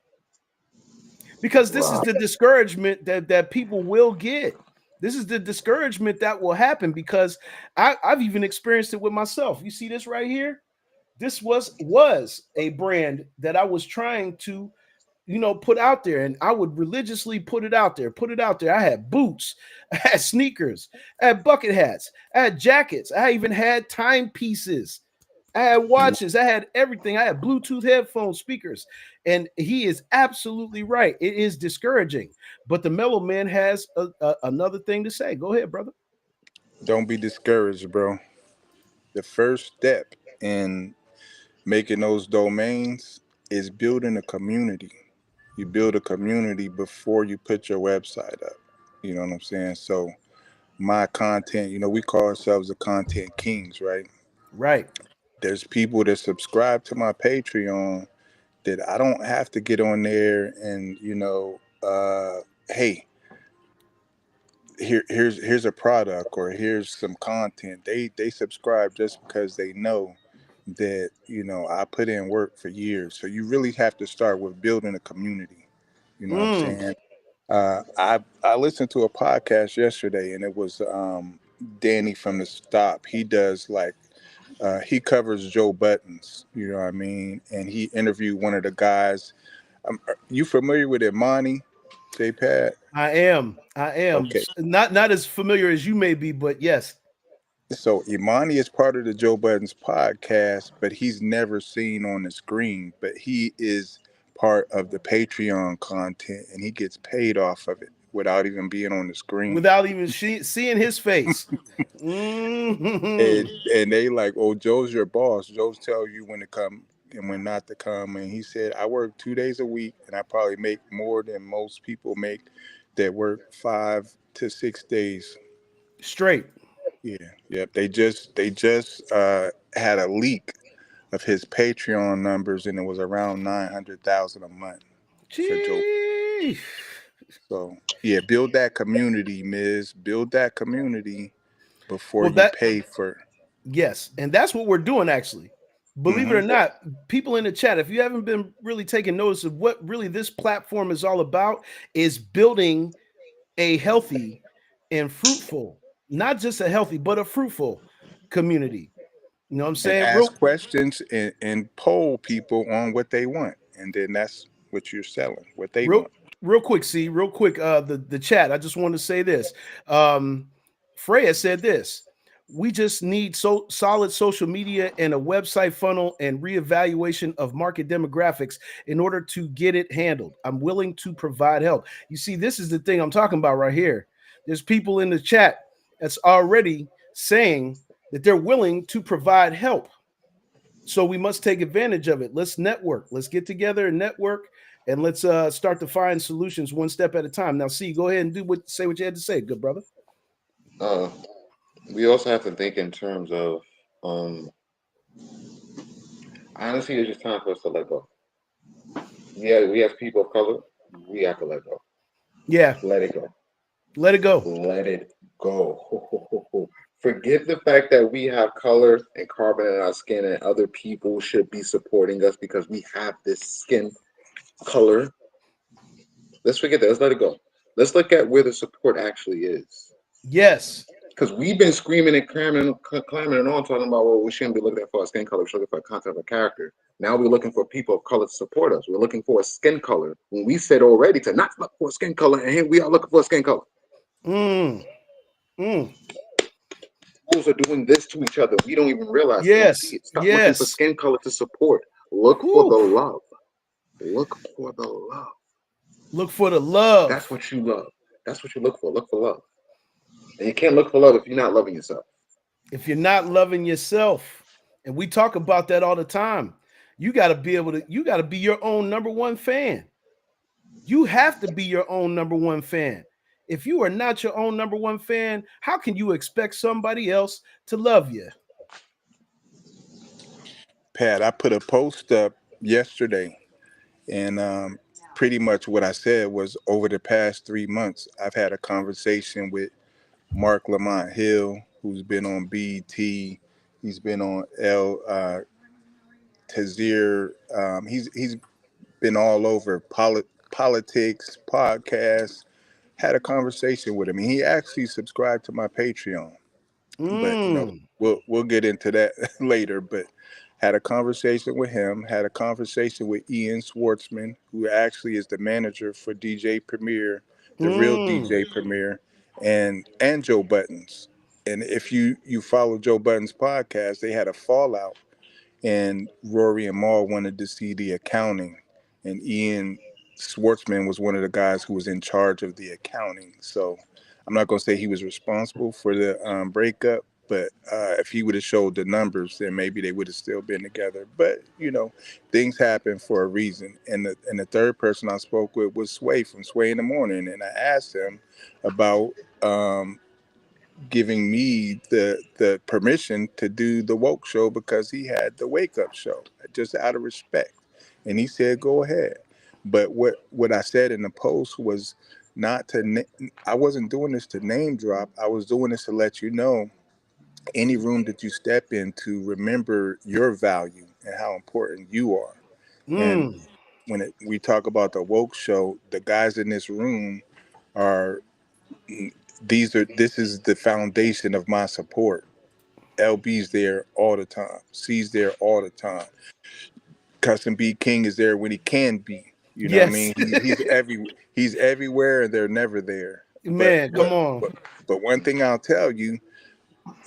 because this is Wow. the discouragement that people will get. This is the discouragement that will happen because I've even experienced it with myself. You see this right here? This was a brand that I was trying to put out there, and I would religiously put it out there, I had boots, I had sneakers, I had bucket hats, I had jackets, I even had timepieces, I had watches, I had everything, I had Bluetooth headphones, speakers. And he is absolutely right. It is discouraging, but the Mellow Man has another thing to say. Go ahead, brother. Don't be discouraged, bro. The first step in making those domains is building a community. You build a community before you put your website up. You know what I'm saying? So my content, we call ourselves the content kings, right? Right. There's people that subscribe to my Patreon that I don't have to get on there and hey, here's a product or here's some content. They subscribe just because they know that I put in work for years. So you really have to start with building a community. You know what I'm Mm. saying? I listened to a podcast yesterday, and it was Danny from the Stop. He does like he covers Joe Buttons. You know what I mean? And he interviewed one of the guys. Are you familiar with Imani, J Pad? I am. I am. Okay. Not as familiar as you may be, but yes. So Imani is part of the Joe Buttons podcast, but he's never seen on the screen. But he is part of the Patreon content, and he gets paid off of it without even being on the screen. Without even seeing his face. Mm-hmm. And they like, oh, Joe's your boss. Joe's tell you when to come and when not to come. And he said, I work 2 days a week, and I probably make more than most people make that work 5 to 6 days. Straight. Yeah, yep. They just had a leak of his Patreon numbers, and it was around 900,000 a month for Joe. Gee. So yeah, build that community, Miz. Build that community before Well, you that pay for. yes, and that's what we're doing actually. Believe it Hmm. or not, people in the chat, if you haven't been really taking notice of what really this platform is all about, is building a healthy and fruitful, not just a healthy, but a fruitful community. You know what I'm And saying? ask questions and poll people on what they want, and then that's what you're selling, what they Real want. real quick, see, real quick, the chat. I just want to say this. Um, Freya said this. We just need solid social media and a website funnel and reevaluation of market demographics in order to get it handled. I'm willing to provide help. You see, this is the thing I'm talking about right here. There's people in the chat that's already saying that they're willing to provide help. So we must take advantage of it. Let's network. Let's get together and network, and let's start to find solutions one step at a time. Now, see, go ahead and say what you had to say, good brother. Uh, we also have to think in terms of, um, honestly, it's just time for us to let go. Yeah, we have people of color. We have to let go. Yeah, Let it go. let it go. Let it go. Forget the fact that we have color and carbon in our skin and other people should be supporting us because we have this skin color. Let's forget that. Let's let it go. Let's look at where the support actually is. Yes. Because we've been screaming and clamming and on talking about, well, we shouldn't be looking at for our skin color, we should look for a content of a character. Now we're looking for people of color to support us. We're looking for a skin color when we said already to not look for a skin color, and here we are looking for a skin color. Mm. Mm. Schools are doing this to each other. We don't even realize we don't see Yes. it. Stop looking for Yes. skin color to support. Look for Whew. the love. Look for the love. Look for the That's love. what you love. That's what you look for. Look for love. And you can't look for love if you're not loving yourself. If you're not loving yourself, and we talk about that all the time, you got to be able to. You got to be your own number one fan. You have to be your own number one fan. If you are not your own number one fan, how can you expect somebody else to love you? Pat, I put a post up yesterday, and pretty much what I said was over the past 3 months, I've had a conversation with Mark Lamont Hill, who's been on BET. He's been on L Tazir. He's been all over politics, podcasts. Had a conversation with him. He actually subscribed to my Patreon, but Mm, we'll get into that later. But had a conversation with him. Had a conversation with Ian Schwartzman, who actually is the manager for DJ Premier, the real mm, DJ Premier, and Joe Buttons. And if you follow Joe Buttons podcast, they had a fallout, and Rory and Maul wanted to see the accounting, and Ian Schwartzman was one of the guys who was in charge of the accounting. So I'm not going to say he was responsible for the breakup, but if he would have showed the numbers, then maybe they would have still been together. But things happen for a reason. And the third person I spoke with was Sway from Sway in the Morning, and I asked him about giving me the permission to do the woke show because he had the wake up show, just out of respect, and he said go ahead. But what I said in the post was not to I wasn't doing this to name drop. I was doing this to let you know, any room that you step into, remember your value and how important you are. And Mm. we talk about the woke show, the guys in this room are this is the foundation of my support. LB's there all the time. C's there all the time. Custom B King is there when he can be. You know what I Yes. mean? He's everywhere and they're never there. But Man, come but on. but but one thing I'll tell you,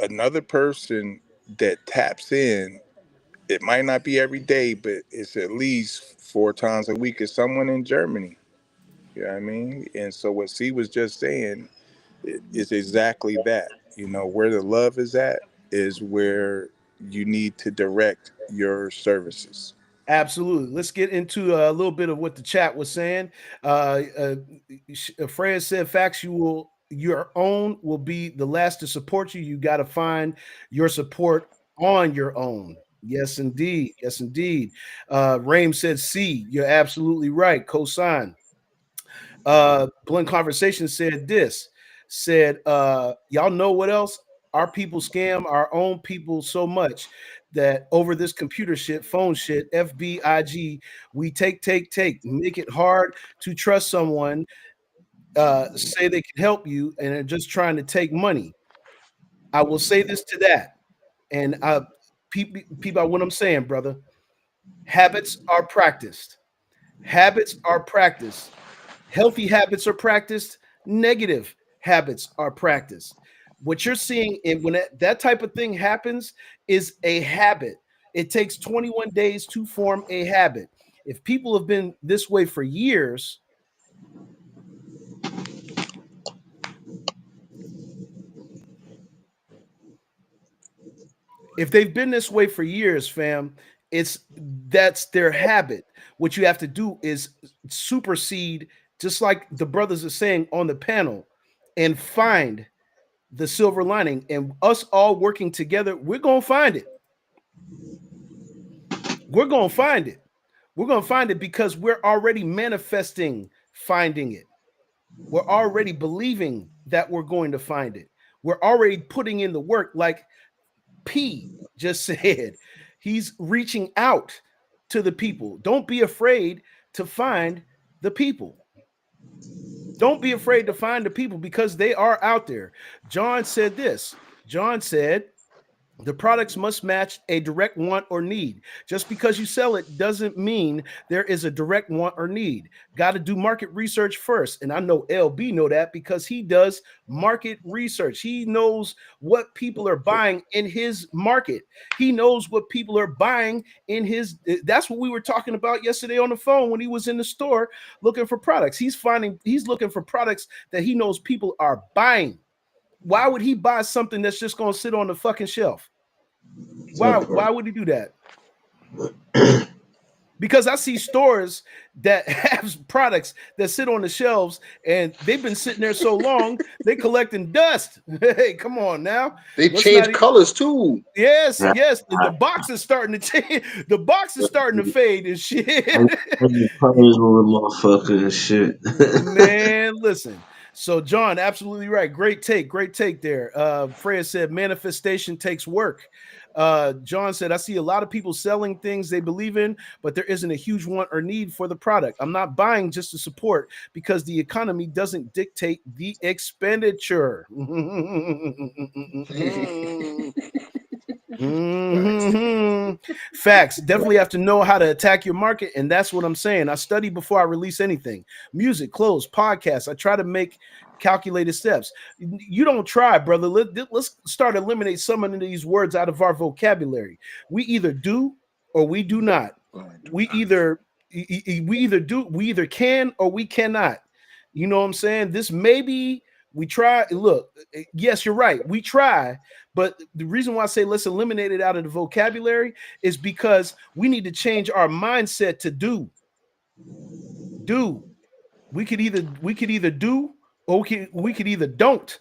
another person that taps in, it might not be every day, but it's at least 4 times a week, is someone in Germany. You know what I mean? And so what C was just saying is exactly that. You know, where the love is at is where you need to direct your services. Absolutely. Let's get into a little bit of what the chat was saying. Freya said, "Facts. Your own will be the last to support you. You got to find your support on your own." Yes, indeed. Yes, indeed. Rame said, "C. You're absolutely right. Cosign." Blunt Conversation said this, said, y'all know what else? Our people scam our own people so much that over this computer shit, phone shit, FBIG, we take, make it hard to trust someone, say they can help you, and are just trying to take money. I will say this to that. And people, what I'm saying, brother, habits are practiced. Habits are practiced. Healthy habits are practiced, negative habits are practiced. What you're seeing in when that type of thing happens is a habit. It takes 21 days to form a habit. If people have been this way for years, if they've been this way for years, fam, that's their habit. What you have to do is supersede, just like the brothers are saying on the panel, and find the silver lining, and us all working together, we're going to find it. We're going to find it. We're going to find it because we're already manifesting finding it. We're already believing that we're going to find it. We're already putting in the work, like P just said. He's reaching out to the people. Don't be afraid to find the people. Don't be afraid to find the people because they are out there. John said this. John said, the products must match a direct want or need. Just because you sell it doesn't mean there is a direct want or need. Got to do market research first. And I know LB know that because he does market research. He knows what people are buying in his market. He knows what people are buying in his. That's what we were talking about yesterday on the phone when he was in the store looking for products. He's looking for products that he knows people are buying. Why would he buy something that's just going to sit on the fucking shelf? Why would he do that? Because I see stores that have products that sit on the shelves and they've been sitting there so long they collecting dust. Hey, come on now. They Let's change not. colors too. Yes, yes. The box is starting to change. The box is starting to fade and shit. Praise with motherfucker and shit. Man, listen. So, John, absolutely right. Great take. Great take there. Freya said manifestation takes work. John said, I see a lot of people selling things they believe in, but there isn't a huge want or need for the product. I'm not buying just to support because the economy doesn't dictate the expenditure. Facts. Mhm. Facts. Definitely have to know how to attack your market. And that's what I'm saying. I study before I release anything. Music, clothes, podcasts. I try to make calculated steps. You don't try, brother. Let's start eliminate some of these words out of our vocabulary. We either do or we do not. Oh, I do We not. we either can or we cannot. You know what I'm saying? This maybe we try. Look, yes, you're right. We try, but the reason why I say let's eliminate it out of the vocabulary is because we need to change our mindset to do. Do. We could either do or we could either don't.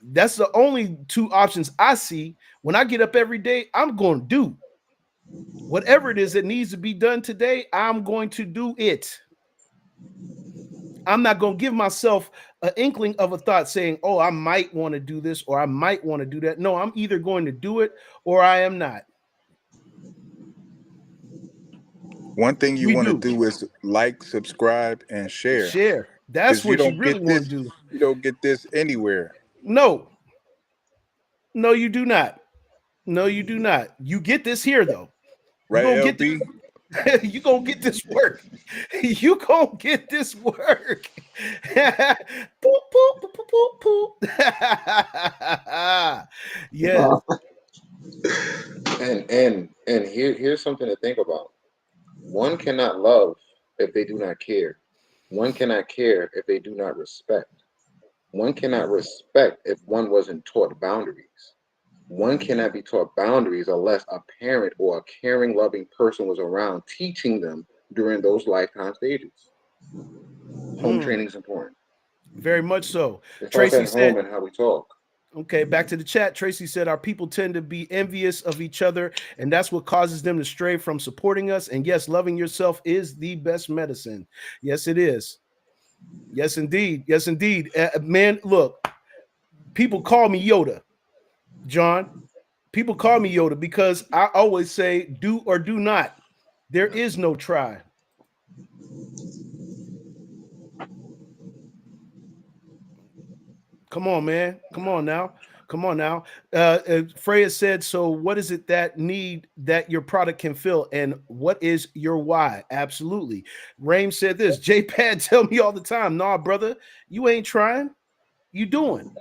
That's the only two options I see. When I get up every day, I'm going to do whatever it is that needs to be done today. I'm going to do it. I'm not going to give myself an inkling of a thought saying, oh, I might want to do this or I might want to do that. No, I'm either going to do it or I am not. One thing you We want to do. do is like, subscribe, and share, Share. That's because you what you don't really get want this. to do. You don't get this anywhere, No, no, you do not. No, you do not. You get this here though. You right, gonna get LB? you gonna get this work. You gonna get this work. Poop, poop, poop, poop, poop, poop. Yes. And here's something to think about. One cannot love if they do not care. One cannot care if they do not respect. One cannot respect if one wasn't taught boundaries. One cannot be taught boundaries unless a parent or a caring, loving person was around teaching them during those lifetime stages. Home Mm, training is important. very much so. It starts Tracy at said, home and how we talk. okay, back to the chat. Tracy said, our people tend to be envious of each other, and that's what causes them to stray from supporting us. And yes, loving yourself is the best medicine. Yes, it is. Yes, indeed. Yes, indeed. Man, look, people call me Yoda, John. People call me Yoda because I always say do or do not. There is no try. Come on, man. Come on now. Come on now. Freya said, so what is it that need that your product can fill? And what is your why? Absolutely. Rain said this. JPad tell me all the time, nah, brother, you ain't trying. You doing.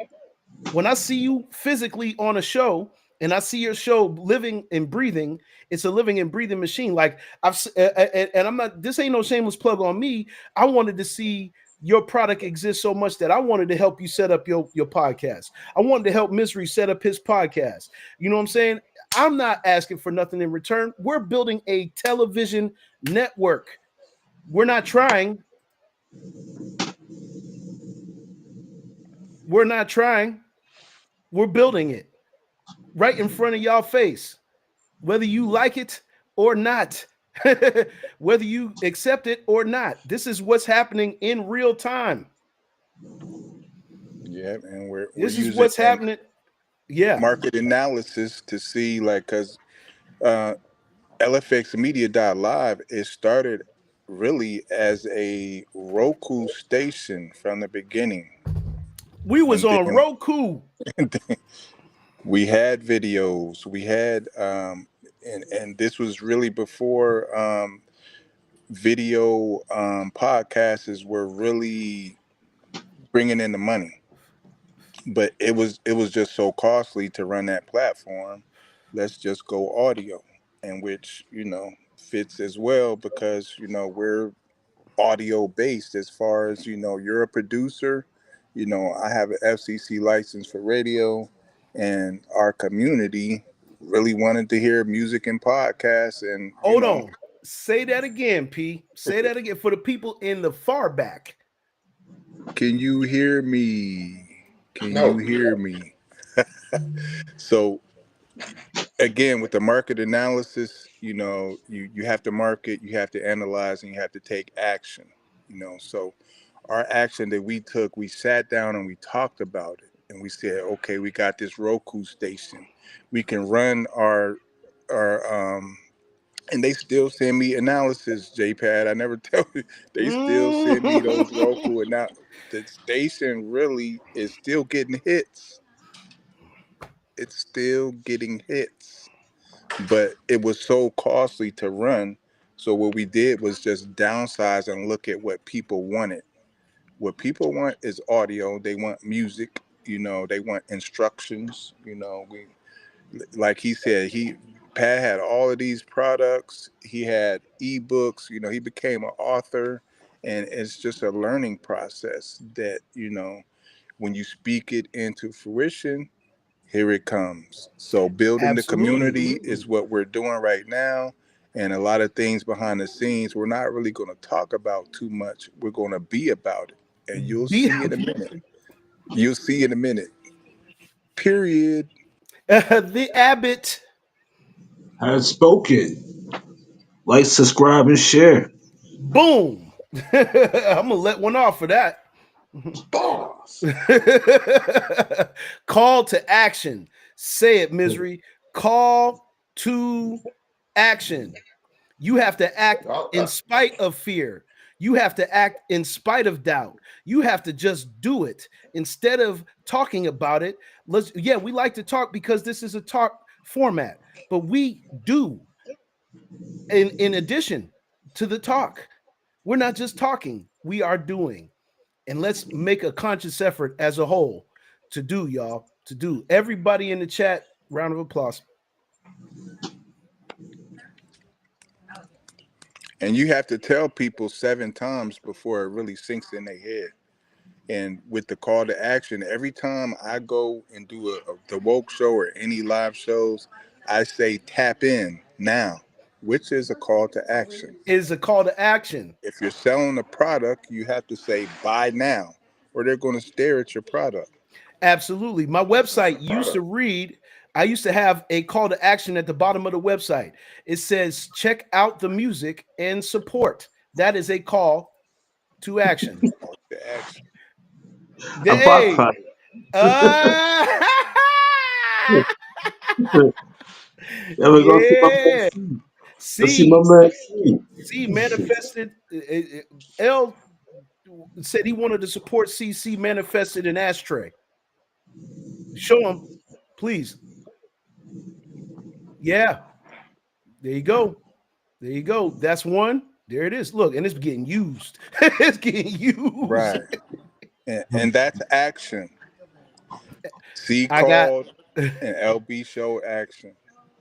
When I see you physically on a show and I see your show living and breathing, it's a living and breathing machine. Like and I'm not, this ain't no shameless plug on me. I wanted to see your product exist so much that I wanted to help you set up your podcast. I wanted to help Misery set up his podcast. You know what I'm saying? I'm not asking for nothing in return. We're building a television network. We're not trying. We're not trying. We're building it right in front of y'all face, whether you like it or not, whether you accept it or not. This is what's happening in real time. Yeah, and we're This is using what's happening. Yeah. market analysis to see, like, because uh, LFX Media Live, it started really as a Roku station from the beginning, We was and on then Roku. we had videos, we had and this was really before video podcasts were really bringing in the money, but it was just so costly to run that platform. Let's just go audio, and which fits as well, because we're audio based. As far as you're a producer, I have an FCC license for radio, and our community really wanted to hear music and podcasts, and Hold on. Say that again, P. Say that again for the people in the far back. can you hear me? Can you No, hear me? So again, with the market analysis, you have to market, you have to analyze, and you have to take action. So our action that we took, we sat down and we talked about it, and we said, okay, we got this Roku station, we can run our and they still send me analysis, JPad. I never tell you, they still send me those Mm. Roku, and now the station really is still getting hits. It's still getting hits, but it was so costly to run. So what we did was just downsize and look at what people wanted. What people want is audio. They want music. They want instructions. We, like he said, Pat had all of these products. He had ebooks. He became an author, and it's just a learning process that when you speak it into fruition, here it comes. So building the Absolutely. community is what we're doing right now. And a lot of things behind the scenes, we're not really going to talk about too much. We're going to be about it. And you'll Be see in a minute. You'll see in a minute. Period. The Abbott. Has spoken. Like, subscribe, and share. Boom. I'm gonna let one off for that. Boss. Call to action. Say it, misery. Call to action. You have to act in spite of fear. You have to act in spite of doubt. You have to just do it instead of talking about it. We like to talk because this is a talk format, but we do. In addition to the talk, we're not just talking, we are doing. And let's make a conscious effort as a whole to do, y'all, to do. Everybody in the chat, round of applause. And you have to tell people 7 times before it really sinks in their head. And with the call to action, every time I go and do the woke show or any live shows, I say tap in now, which is a call to action. Is a call to action. If you're selling a product, you have to say buy now, or they're going to stare at your product. Absolutely. My website used to read, I used to have a call to action at the bottom of the website. It says, check out the music and support. That is a call to action. To action. A Hey. box Yeah. See my man. C manifested. L said he wanted to support CC manifested an ashtray. Show him, please. Yeah. There you go. There you go. That's one. There it is. Look, and it's getting used. It's getting used. Right. And that's action. C called and LB showed action.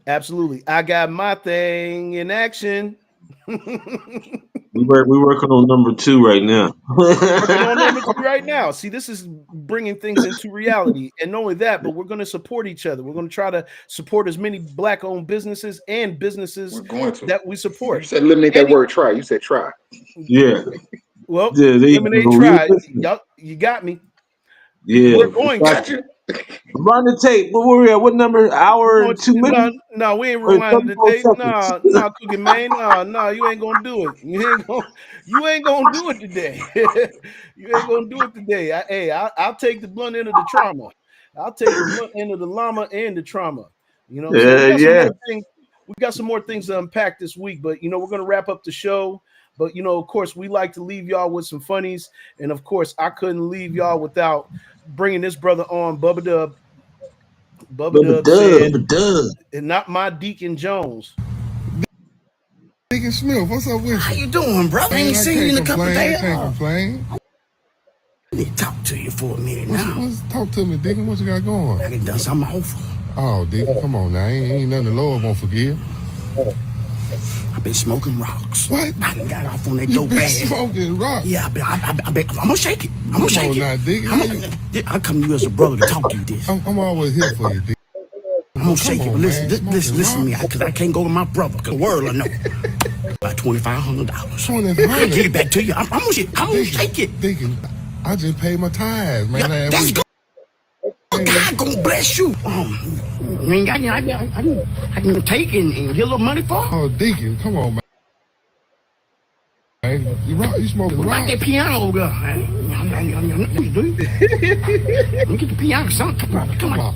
Absolutely. I got my thing in action. We're working on number 2 right now. Working on number 2 right now. See, this is bringing things into reality. And not only that, but we're going to support each other. We're going to try to support as many Black-owned businesses and businesses that we support. You said eliminate that word try. You said try. Yeah. Well, yeah, eliminate try. Y'all, you got me. Yeah. We're going to. Run the tape. But where we at? What number? Hour and 2 minutes? No, we ain't rewinding the tape. No, Cookie Man. No, you ain't gonna do it. You ain't gonna do it today. You ain't gonna do it today. I'll take the blunt end of the trauma. I'll take the blunt end of the llama and the trauma. You know what I'm saying? We got some more things to unpack this week, but we're gonna wrap up the show. But of course, we like to leave y'all with some funnies, and of course, I couldn't leave y'all without bringing this brother on, Bubba Dub. Bubba Dub said, and not my Deacon Jones. Deacon Smith, what's up with you? How you doing, brother? I ain't seen you in a couple of days. I can't complain. I need to talk to you for a minute now. Talk to me, Deacon. What you got going? I done something awful. Oh, Deacon, come on now. Ain't nothing the Lord won't forgive. I've been smoking rocks. What? I done got off on that dope bag. Smoking rocks? Yeah, I'm gonna shake it. I'm gonna shake it. Now, Deacon. I come to you as a brother to talk to you this. I'm always here for you, Deacon. I'm gonna shake it. But listen to me, because I can't go to my brother, because the world will know. About $2,500. $2,500? I'll get it back to you. I'm gonna shake it. Deacon, I just paid my tithes, man. Yeah, that's good. God gonna bless you. You ain't got any. I can take and get a little money for. Oh, Deacon, come on, man. Hey, you smoking rock? That piano, girl. Let me get the piano, son. Come on.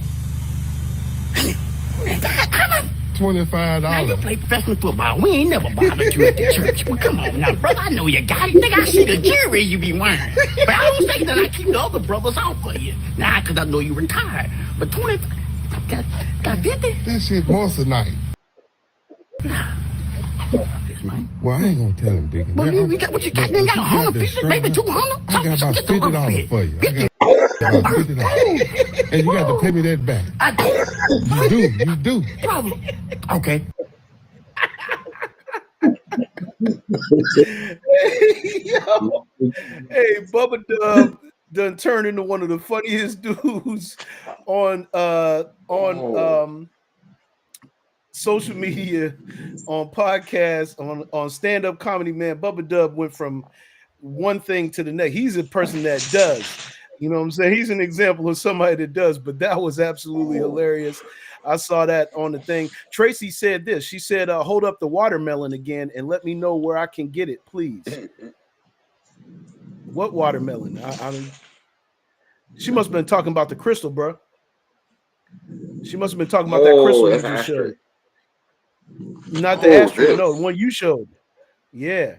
$25. Now you play professional football. We ain't never bothered you at the church. Well, come on now, brother. I know you got it. Nigga, I see the jewelry you be wearing. But I don't say that I keep the other brothers off for you. Nah, because I know you retired. But 25, got 50? That shit monster night. Well, I ain't gonna tell him, Deacon. Well, you got what you got? You got 100 pieces, maybe 200? I got about $50 for you. I got about $50. And you got to pay me that back. I do. You do. Problem. Okay. Hey, Bubba Dub done turned into one of the funniest dudes on social media, on podcasts, on stand-up comedy, man. Bubba Dub went from one thing to the next. He's a person that does. You know what I'm saying? He's an example of somebody that does, but that was absolutely hilarious. I saw that on the thing. Tracy said this. She said, hold up the watermelon again and let me know where I can get it, please. What watermelon? She must have been talking about the crystal, bro. She must have been talking about that Oh, crystal you that's just ashtray. showed. Not the Oh, astral, no, the this. one you showed. Yeah.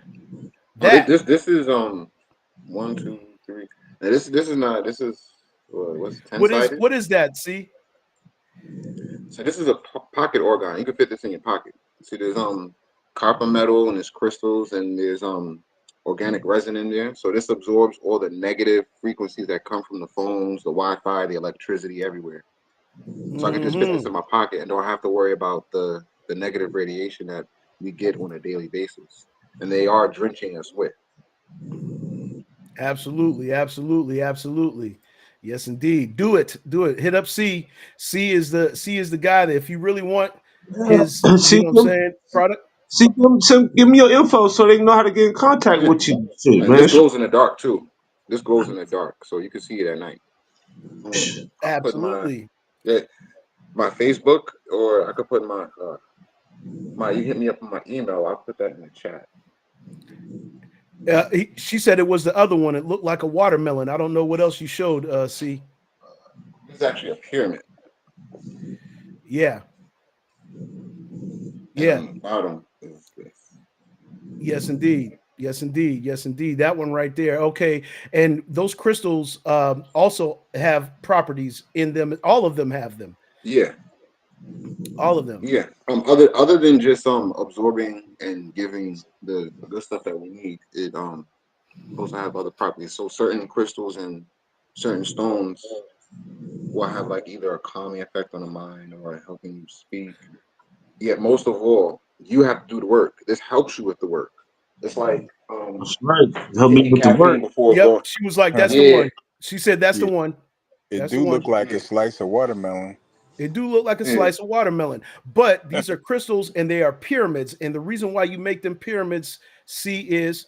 Oh, That. this is 1, 2, 3. Now this is not this is what's 10 sided. What is that? See? So this is a pocket organ. You can fit this in your pocket. See, there's copper metal and there's crystals and there's organic resin in there. So this absorbs all the negative frequencies that come from the phones, the Wi-Fi, the electricity everywhere. So I can just fit this in my pocket and don't have to worry about the negative radiation that we get on a daily basis. And they are drenching us with. Absolutely, absolutely, absolutely. Yes, indeed. Do it. Do it. Hit up C. C is the guy that if you really want his, you See know what I'm them, saying, product. see them, give me your info so they know how to get in contact with you. Shit, And man. this glows in the dark too. This glows in the dark, so you can see it at night. I put Absolutely. yeah, my Facebook, or I could put my. You hit me up on my email. I'll put that in the chat. She said it was the other one. It looked like a watermelon. I don't know what else you showed. C. This is actually a pyramid, Yeah. and Yeah. on the bottom is this. Yes, indeed. Yes, indeed. Yes, indeed. That one right there. Okay. And those crystals also have properties in them. All of them have them. Yeah, All of them. yeah. Other than just absorbing and giving the good stuff that we need, it also have other properties. So certain crystals and certain stones will have like either a calming effect on the mind or helping you speak. Yet most of all, you have to do the work. This helps you with the work. It's like That's right. Help me taking with the work. caffeine before Yep. going. She was like, that's the Yeah, one. She said, that's the Yeah, one. it That's the do one. look like a yeah, slice of watermelon. It do look like a yeah. slice of watermelon, but these are crystals and they are pyramids. And the reason why you make them pyramids, C, is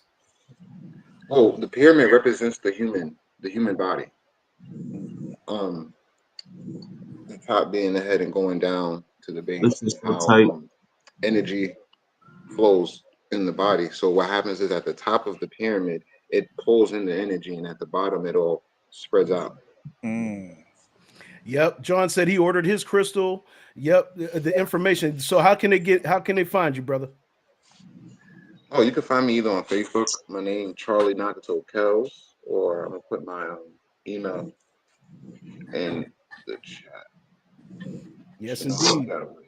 Oh, the pyramid represents the human body. Um, the top being the head and going down to the This base is is so how tight. energy flows in the body. So what happens is at the top of the pyramid, it pulls in the energy, and at the bottom, it all spreads out. Mm. yep. John said he ordered his crystal. Yep. The information. So how can they find you, brother? Oh, you can find me either on Facebook, my name Charlie Nakato Kells, or I'm gonna put my email in the chat. Yes, Should not indeed. that way.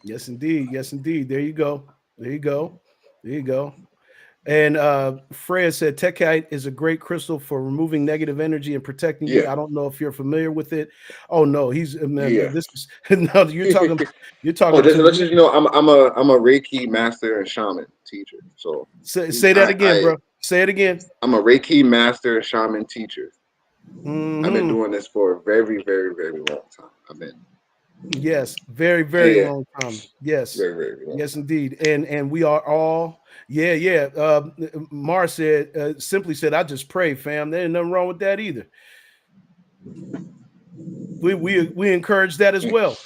Yes, indeed. Yes, indeed. There you go. There you go. There you go. And Freya said Techite is a great crystal for removing negative energy and protecting you. Yeah, I don't know if you're familiar with it. Oh no, he's man. yeah. This is no. You're Oh, talking just to to let me. you know, I'm a Reiki master and shaman teacher. So Say that again, I bro. Say it again. I'm a Reiki master and shaman teacher. I've been Hmm. doing this for a very, very, very long time. I've been Yes, very, very yeah, long time. Yes, very, very long yes, time. indeed. And we are all. Yeah, yeah. Mars said simply said, "I just pray, fam. There ain't nothing wrong with that either. We encourage that as well.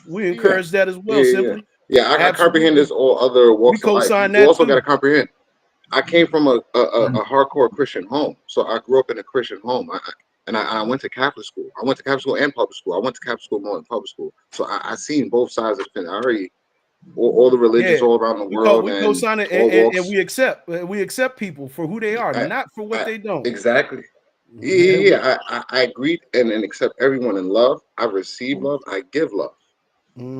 We Yeah, encourage that as well. yeah, yeah, Simply, yeah. I comprehend absolutely. this all other We walks of life. co-sign You that also got to too. comprehend. I came from a hardcore Christian home, so I grew up in a Christian home. I went to Catholic school. I went to Catholic school and public school. I went to Catholic school more than public school. So I seen both sides of the fence. I already all the religions Yeah, all around the world we and co-sign it, all and walks. we accept people for who they are, I, not for what I they don't. exactly. Yeah, yeah, yeah. I greet and accept everyone in love. I receive love. I give love.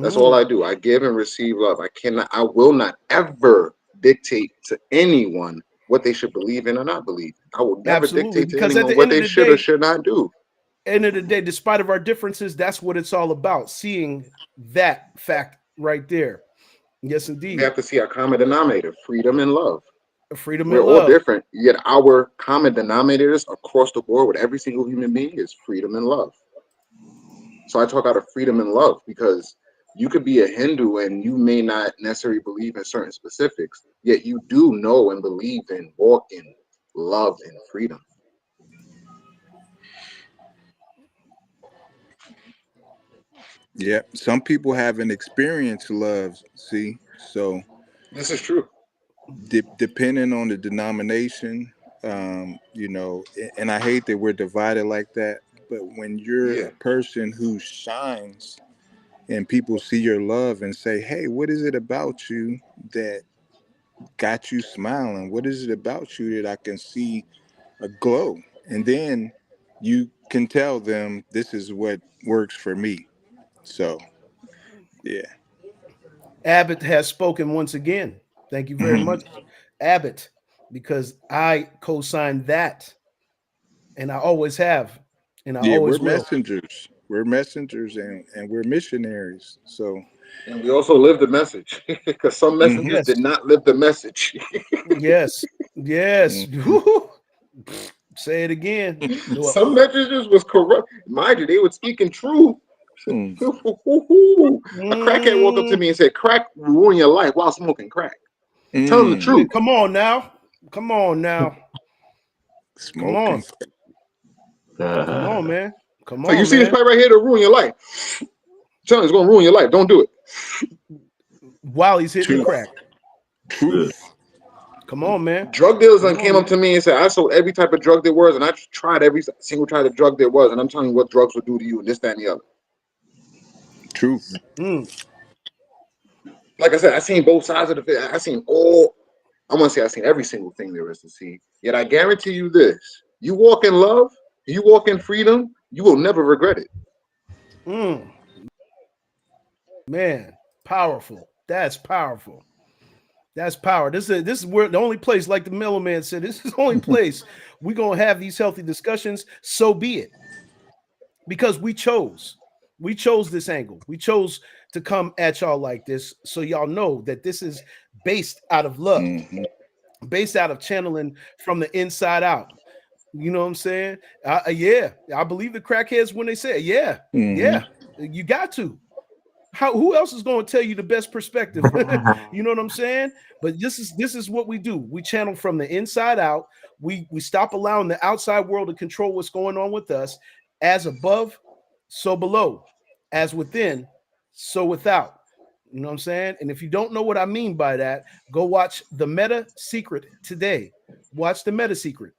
That's all Mhm. I do. I give and receive love. I will not ever dictate to anyone what they should believe in or not believe in. I will never Absolutely, dictate to because at anyone the what end of they the should or day, should not do. despite of our differences, that's what it's all about. Seeing that fact right there. Yes, We indeed. have to see our common denominator, freedom and love. Freedom We're and all love. different, yet our common denominators across the board with every single human being is freedom and love. So I talk out of freedom and love because you could be a Hindu and you may not necessarily believe in certain specifics, yet you do know and believe and walk in love and freedom. Yeah, some people haven't experienced love. See, so This is true. depending on the denomination, and I hate that we're divided like that. But when you're Yeah. a person who shines and people see your love and say, "Hey, what is it about you that got you smiling? What is it about you that I can see a glow?" And then you can tell them this is what works for me. So, yeah. Abbott has spoken once again. Thank you very much, Abbott, because I co-signed that, and I always have, and I Yeah, we're always will. messengers. We're messengers and we're missionaries. So, And we also live the message because some mhm, messengers Yes, did not live the message. yes, yes. mhm, Say it again. No. Some messengers was corrupt. Mind you, they were speaking true. mm, A crackhead walked up to Mm, me and said, "Crack will ruin your life while smoking crack." Tell him the mm. truth. come on now. Come on now. Come Smoking. on. Come on, man. Come So you on, see this man. pipe right here to ruin your life. Tell him it's gonna ruin your life. Don't do it. While he's hitting the Truth. crack. Truth. Come on, man. Drug dealers Come then on, came up man. to me and said, "I sold every type of drug there was, and I tried every single type of drug there was, and I'm telling you what drugs will do to you, and this, that, and the other." Truth. Mm, Like I said, I seen both sides of the fence. I seen all. I want to say I seen every single thing there is to see. Yet I guarantee you this: you walk in love, you walk in freedom, you will never regret it. mm, man. Powerful. That's powerful. That's power. This is where the only place, like the Mellow Man said, this is the only place we're gonna have these healthy discussions. So be it. Because we chose this angle. We chose to come at y'all like this, so y'all know that this is based out of love, Hmm. based out of channeling from the inside out. You know what I'm saying? Yeah, I believe the crackheads when they say, yeah, Hmm. yeah, you got to. Who else is going to tell you the best perspective? You know what I'm saying? But this is what we do. We channel from the inside out. We stop allowing the outside world to control what's going on with us. As above, so below. As within, so without. You know what I'm saying? And if you don't know what I mean by that, go watch The Meta Secret today. Watch The Meta Secret.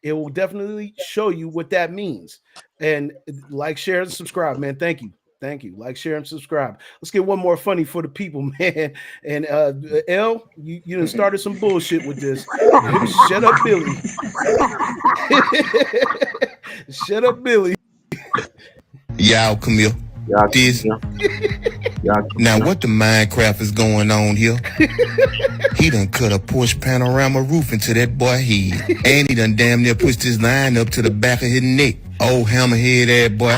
It will definitely show you what that means. And like, share, and subscribe, man. Thank you. Thank you. Like, share, and subscribe. Let's get one more funny for the people, man. And L, you done started some bullshit with this. Shut up, Billy. Shut up, Billy. Y'all come here. Y'all, This y'all, now what the Minecraft is going on here? He done cut a Porsche panorama roof into that boy head. And he done damn near pushed his line up to the back of his neck. Oh hammerhead that boy.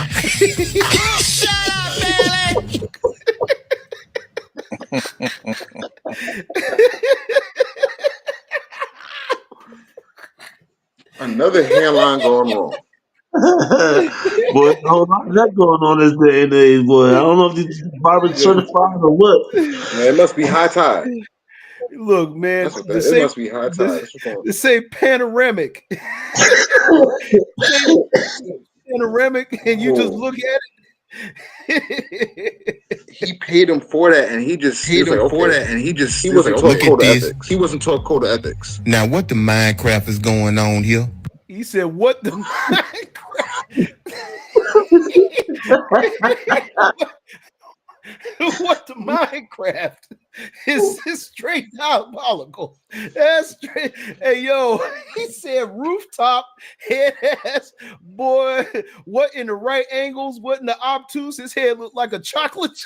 Another hairline gone wrong. boy, a whole lot of that going on this day and age, boy. I don't know if these barber Yeah, certified or what. man, it must be high tide. Look, man, That's what the that. It same must be high tide. the, That's what's going on. the same panoramic. Same panoramic, and you just Oh, look at it. he paid him for that, and he was like, okay. He wasn't taught Look at code of this. ethics. He wasn't taught code of ethics. Now what the Minecraft is going on here? He said, "What the what the Minecraft is this straight diabolical? That's straight. Hey yo, he said rooftop head ass boy. What in the right angles? What in the obtuse? His head looked like a chocolate.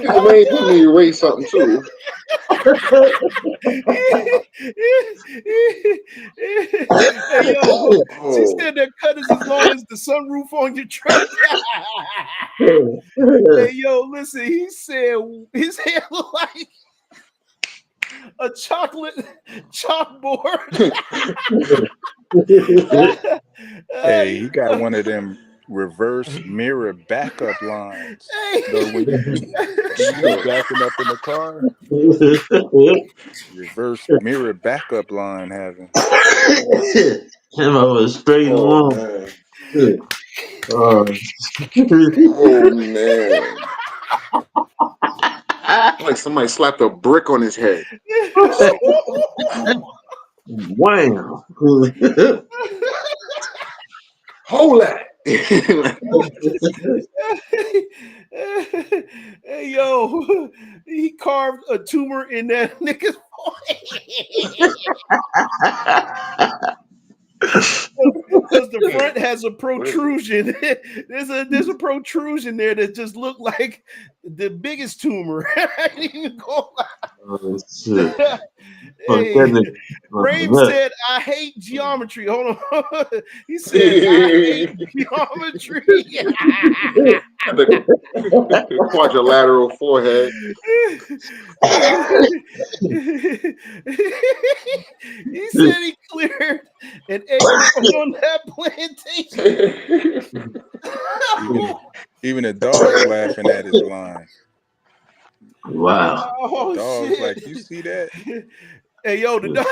Let me erase something too. Hey yo, she Oh, said that cut is as long as the sunroof on your truck. Hey yo, listen, he said his hair look like a chocolate chalkboard. Hey, he got one of them reverse mirror backup lines. Though when you be backing up in the car, reverse mirror backup line having. Him over straight and Oh long. man. Oh. Oh man. Like somebody slapped a brick on his head. Wham. Hold that. Hey yo, he carved a tumor in that nigga's because the front has a protrusion. There's a protrusion there that just looked like the biggest tumor. I didn't even go. Oh, shit. Hey, Brave said, I hate geometry. Hold on. He said, I hate geometry. The quadrilateral forehead. He said he cleared an acre on that plantation. Even the dog's laughing at his line. Wow. Oh, Dog's shit. like, you see that? Hey, yo, the dog.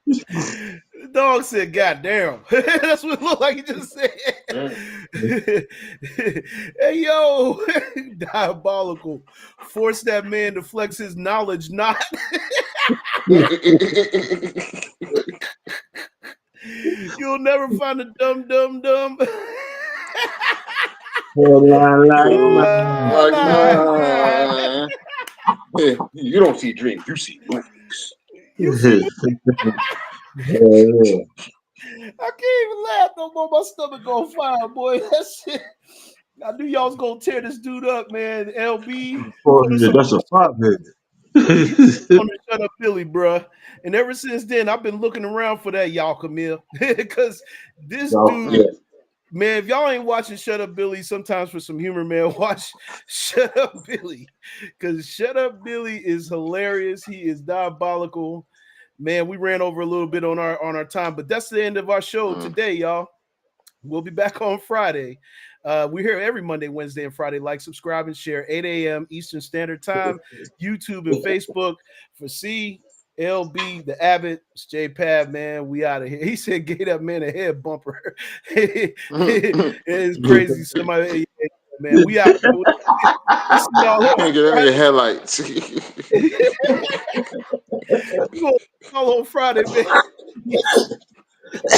The dog said, God damn. That's what it looked like he just said. Hey, yo, diabolical. Force that man to flex his knowledge, not. You'll never find a dumb. Like, nah. You don't see dreams, you see movies. You see, Yeah. I can't even laugh no more. My stomach on fire, boy. That shit. I knew y'all was gonna tear this dude up, man. LB, put us on, That's a pothead. on the Shut Up Billy, bruh. And ever since then, I've been looking around for that, y'all, Camille, because this dude, man, if y'all ain't watching Shut Up Billy, sometimes for some humor, man, watch Shut Up Billy, because Shut Up Billy is hilarious. He is diabolical. Man, we ran over a little bit on our time, but that's the end of our show today, y'all. We'll be back on Friday. We're here every Monday, Wednesday, and Friday. Like, subscribe, and share. 8 a.m. Eastern Standard Time, YouTube and Facebook. For C, LB, the Abbott, it's J Pab, man. We out of here. He said, "Get that man a head bumper." It's crazy. Somebody, man, we out. We'll see y'all on Get any headlights. We gonna call on Friday, man.